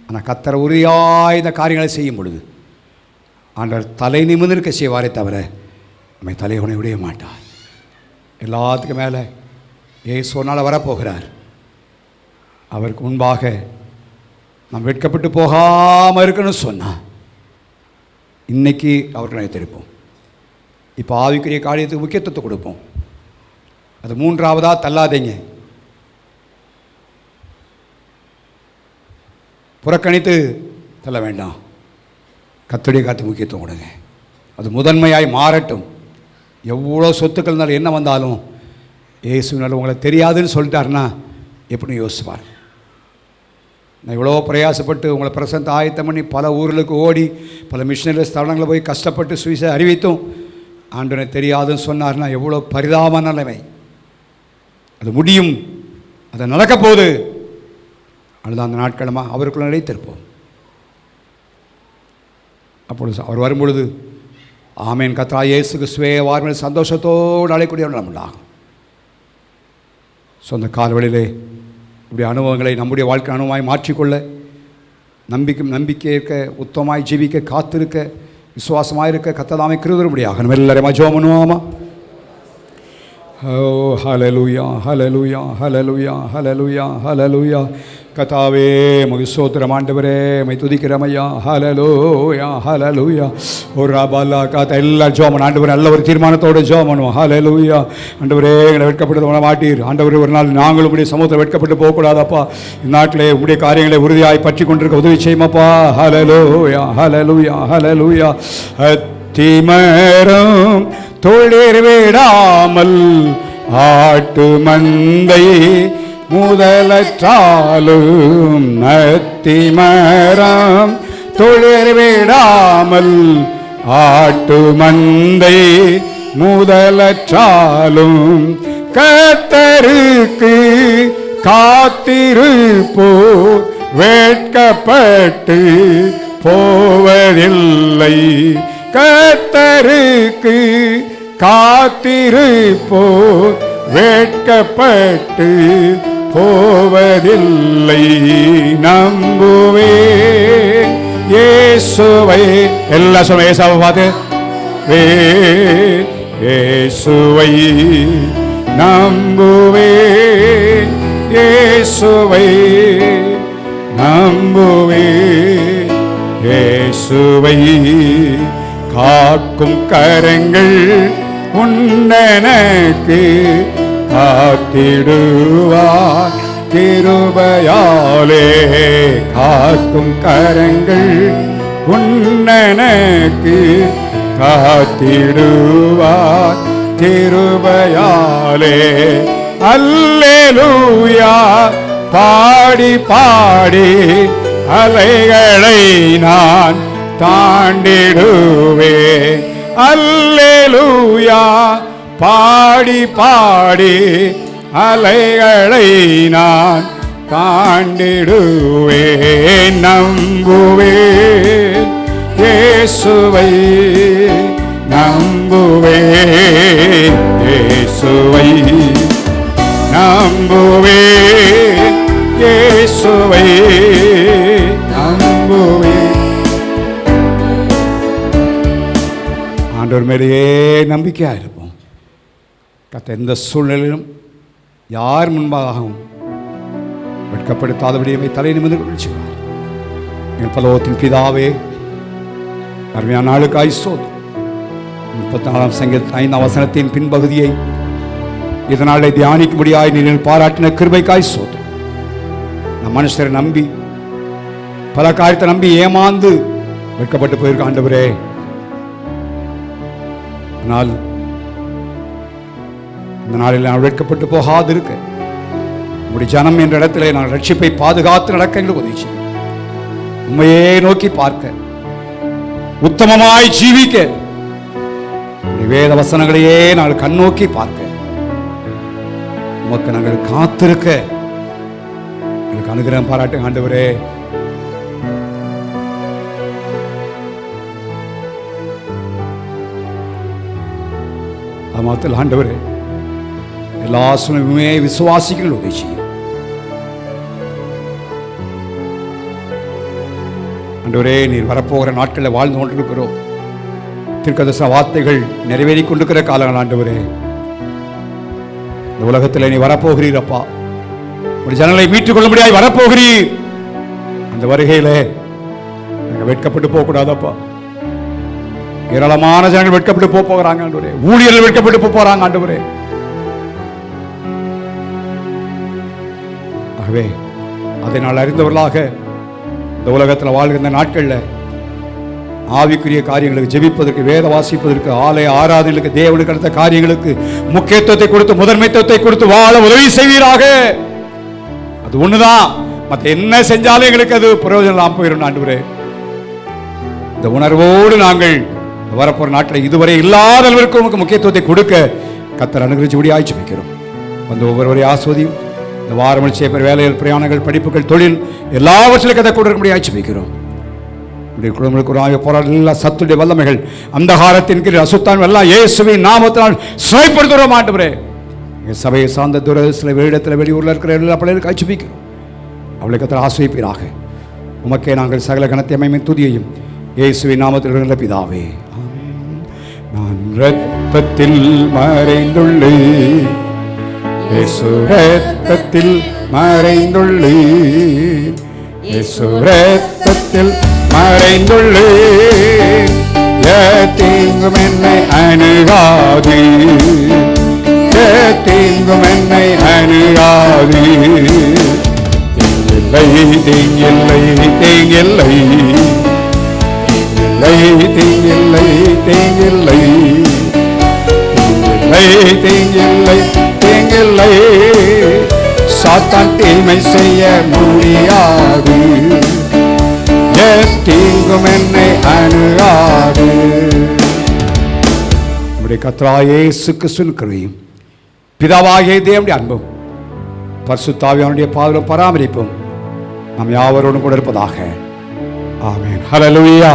A: ஆனால் கர்த்தர் உறுதியாக இந்த காரியங்களை செய்யும் பொழுது ஆண்டவர் தலை நிமிர்ந்திருக்க செய்வாரே தவிர நம்மை தலைவனை விட மாட்டார். எல்லாத்துக்கும் மேலே இயேசுவால் வரப்போகிறார். அவருக்கு முன்பாக நாம் வெட்கப்பட்டு போகாமல் இருக்கணும்னு சொன்னால் இன்றைக்கி அவருக்கு நினைத்திருப்போம். இப்போ ஆவிக்குரிய காரியத்துக்கு முக்கியத்துவத்தை கொடுப்போம். அது மூன்றாவதாக தள்ளாதீங்க. புறக்கணித்து தள்ள வேண்டாம். கர்த்தருடைய காத்து முக்கியத்துவம் கொடுங்க. அது முதன்மையாய் மாறட்டும். எவ்வளோ சொத்துக்கள் இருந்தாலும் என்ன வந்தாலும் இயேசுவினால் உங்களை தெரியாதுன்னு சொல்லிட்டாருன்னா எப்படி யோசிப்பார். நான் இவ்வளோ பிரயாசப்பட்டு உங்களை பிரசன்ட் ஆயத்தம் பண்ணி பல ஊர்களுக்கு ஓடி பல மிஷினரி ஸ்தலங்களை போய் கஷ்டப்பட்டு சுவிசேஷம் அறிவித்தும் ஆண்டவனை தெரியாதுன்னு சொன்னார்னா எவ்வளோ பரிதாபமான நிலைமை. அது முடியும், அது நடக்க போகுது. அதுதான் அந்த நாட்களமா அவருக்குள்ள நிலைத்திருப்போம். அப்பொழுது அவர் வரும்பொழுது ஆமேன் கர்த்தராகிய இயேசு கிறிஸ்துவே வாருங்கள் சந்தோஷத்தோடு அழைக்கூடியவர்கள் உண்டாகும். சொந்த கால்வழியிலே இப்படி அனுபவங்களை நம்முடைய வாழ்க்கை அனுபவமாய் மாற்றிக்கொள்ள நம்பிக்கை இருக்க, உத்தமாய் ஜீவிக்க, காத்திருக்க, விசுவாசமாக இருக்க கர்த்ததாமே கிருபை தரும்படியாக நம்ம எல்லாரும் ஜெபம் பண்ணுவோமா? Oh, hallelujah, hallelujah, hallelujah, hallelujah, hallelujah. கர்த்தாவே உமக்கு ஸ்தோத்திரம் ஆண்டவரே, உம்மை துதிக்கிறோம் ஐயா. ஹல்லேலூயா, ஹல்லேலூயா. ஒரு ரபாலா காத்த எல்லாரும் ஜெபம் பண்ண ஆண்டவரே, நல்ல ஒரு தீர்மானத்தோடு ஜெபம் பண்ணுவோம். ஹல்லேலூயா. ஆண்டவரே எங்களை வெட்கப்பட்டு போக மாட்டீர். ஆண்டவரே ஒரு நாள் நாங்களும் உம்முடைய சமூகத்தில் வெட்கப்பட்டு போகக்கூடாதப்பா. இந்நாட்டிலே உம்முடைய காரியங்களை உறுதியாய் பற்றி கொண்டிருக்க உதவி செய்யுமாப்பா. ஹல்லேலூயா, ஹல்லேலூயா, ஹல்லேலூயா. அத்திமரம் தொழிற் விடாமல் ஆட்டு மந்தை முதலற்றாலும் அத்திமரம் தொழிற் விடாமல் ஆட்டு மந்தை முதலற்றாலும் கர்த்தருக்கு காத்திருப்போர் வெட்கப்பட்டு போவதில்லை. கர்த்தருக்கு காத்திருப்போர் வெட்கப்பட்டு போவதில்லை. நம்புவேன் இயேசுவை. எல்லா சொல்ல ஏசாவை பார்த்து இயேசுவை நம்புவேன், இயேசுவை நம்புவேன், இயேசுவை காக்கும் கரங்கள் உன்னனக்கு காத்திடுவார் கிருபையாலே. காக்கும் கரங்கள் உன்னனக்கு காத்திடுவார் கிருபையாலே. அல்லேலூயா பாடி பாடி அலைகளை நான் தாண்டிடுவேன். அல்லேலூயா பாடி பாடி அலைகளை நான் தாண்டிடுவேன். நம்புவேன் இயேசுவை நம்புவேன், இயேசுவை நம்புவேன், இயேசுவை நம்புவேன். ஆண்டவர் மேலேயே நம்பிக்கையாக இருப்போம். கர்த்தர் எந்த சூழ்நிலையிலும் யார் முன்பாகவும் வெட்கப்படுத்தாதபடி நம்மை தலை நிமிர்ந்து கொள்கிறார். என் பரலோகத்தின் பிதாவே, அருமையான நாளுக்காய் ஸ்தோத்திரம். 34ஆம் சங்கீதத்தின் 5ஆம் வசனத்தின் பின்பகுதியை இதனாலே தியானிக்கும்படியாய் நீங்கள் பாராட்டின கிருபைக்காய் ஸ்தோத்திரம். நம் மனுஷரை நம்பி பல காரியத்தை நம்பி ஏமாந்து வெட்கப்பட்டு போயிருக்க ஆண்டவரே. ஆனால் இந்த நாளில் நான் வெட்கப்பட்டு போகாது இருக்க உங்களுடைய ஜனம் என்ற இடத்துல நான் ரட்சிப்பை பாதுகாத்து நடக்க எங்களுக்கு உதவி செய்யும். உண்மையே நோக்கி பார்க்க, உத்தமமாய் ஜீவிக்க, வேத வசனங்களையே நாங்கள் கண்ணோக்கி பார்க்க, உமக்கு நாங்கள் காத்திருக்க எங்களுக்கு அனுகிரகம் பாராட்டு ஆண்டவரே. மாத்திர ஆண்டவரே, எல்லா சூழ்நிலையுமே விசுவாசிகள் உதவி செய்யும். ஆண்டவரே, நீர் வரப்போகிற நாட்களில் வாழ்ந்து கொண்டிருக்கிறோம். தீர்க்கதரிசன வார்த்தைகள் நிறைவேறி கொண்டிருக்கிற காலங்கள் ஆண்டவரே. இந்த உலகத்தில் நீ வரப்போகிறீர் அப்பா. ஒரு ஜனங்களை மீட்டுக் கொள்ள முடியாது வரப்போகிறீர். அந்த வருகையில நாங்கள் வெட்கப்பட்டு போகக்கூடாதப்பா. ஏராளமான ஜனங்கள் வெட்கப்பட்டு போகிறாங்க ஆண்டவரே. ஊழியர்கள் வெட்கப்பட்டு போறாங்க ஆண்டவரே. ஆகவே அதை நான் அறிந்தவர்களாக இந்த உலகத்தில் வாழ்கின்ற நாட்கள்ல ஆவிக்குரிய காரியங்களுக்கு ஜெபிப்பதற்கு, வேத வாசிப்பதற்கு, ஆலய ஆராதனைகளுக்கு, தேவனுக்கு அடுத்த காரியங்களுக்கு முக்கியத்துவத்தை கொடுத்து, முதன்மைத்துவத்தை கொடுத்து வாழ உதவி செய்வீராக. அது ஒண்ணுதான். மற்ற என்ன செஞ்சாலும் எங்களுக்கு அது பிரயோஜனம் இல்லாமல் போயிடும் ஆண்டவரே. இந்த உணர்வோடு நாங்கள் வரப்போற நாட்டில் இதுவரை இல்லாத அளவிற்கு உமக்கு முக்கியத்துவத்தை கொடுக்க கர்த்தர் அனுகிரகிச்சு ஆய்ச்சி வைக்கிறோம். வந்து ஒவ்வொருவரையும் ஆஸ்வதியும். இந்த வாரம் செய்யப்பெற வேலைகள், பிரயாணங்கள், படிப்புகள், தொழில் எல்லாவற்றிலும் கதை கொடுக்க ஆய்ச்சி வைக்கிறோம். குடும்பங்களுக்கு போராட எல்லா சத்துடைய வல்லமைகள் அந்தகாரத்தின் கீழ் அசுத்தான் எல்லாம் இயேசுவின் நாமத்தினால் சிறைப்படுத்துகிறோம் ஆண்டவரே. சபையை சார்ந்த துறை சில இடத்துல வெளியூரில் இருக்கிற எல்லா பிள்ளைகளுக்கு ஆய்ச்சி வைக்கிறோம். அவளை கர்த்தர் ஆசிர்வதிப்பீராக. உமக்கே நாங்கள் சகல கனத்தை அமைமையும் துதியையும் இயேசுவின் நாமத்தில் இருக்கிற பிதாவே. நான் இரத்தத்தில் மறைந்துள்ளேன், இயேசு இரத்தத்தில் மறைந்துள்ளேன், இயேசு இரத்தத்தில் மறைந்துள்ளேன். தீங்கும் என்னை அணுகாது, தீங்கும் என்னை அணுகாது. தீங்கில்லை, தீங்கில்லை, தீங்கில்லை, தீங்கில்லை, தீங்கில்லை, தீங்கில்லை, தீங்கில்லை, தீங்கில்லை. சாத்தான் தீமை செய்ய முடியாது, தீங்கும் என்னை அணுகாது. நம்முடைய கர்த்தராகிய இயேசு கிறிஸ்துவின் கிருபையும் பிதாவாகிய தேவனுடைய அன்பும் பரிசுத்த ஆவியானவருடைய பாதுகாப்பும் பராமரிப்பும் நாம் யாவரோடும் கூட இருப்பதாக. ஆமென். ஹல்லேலூயா.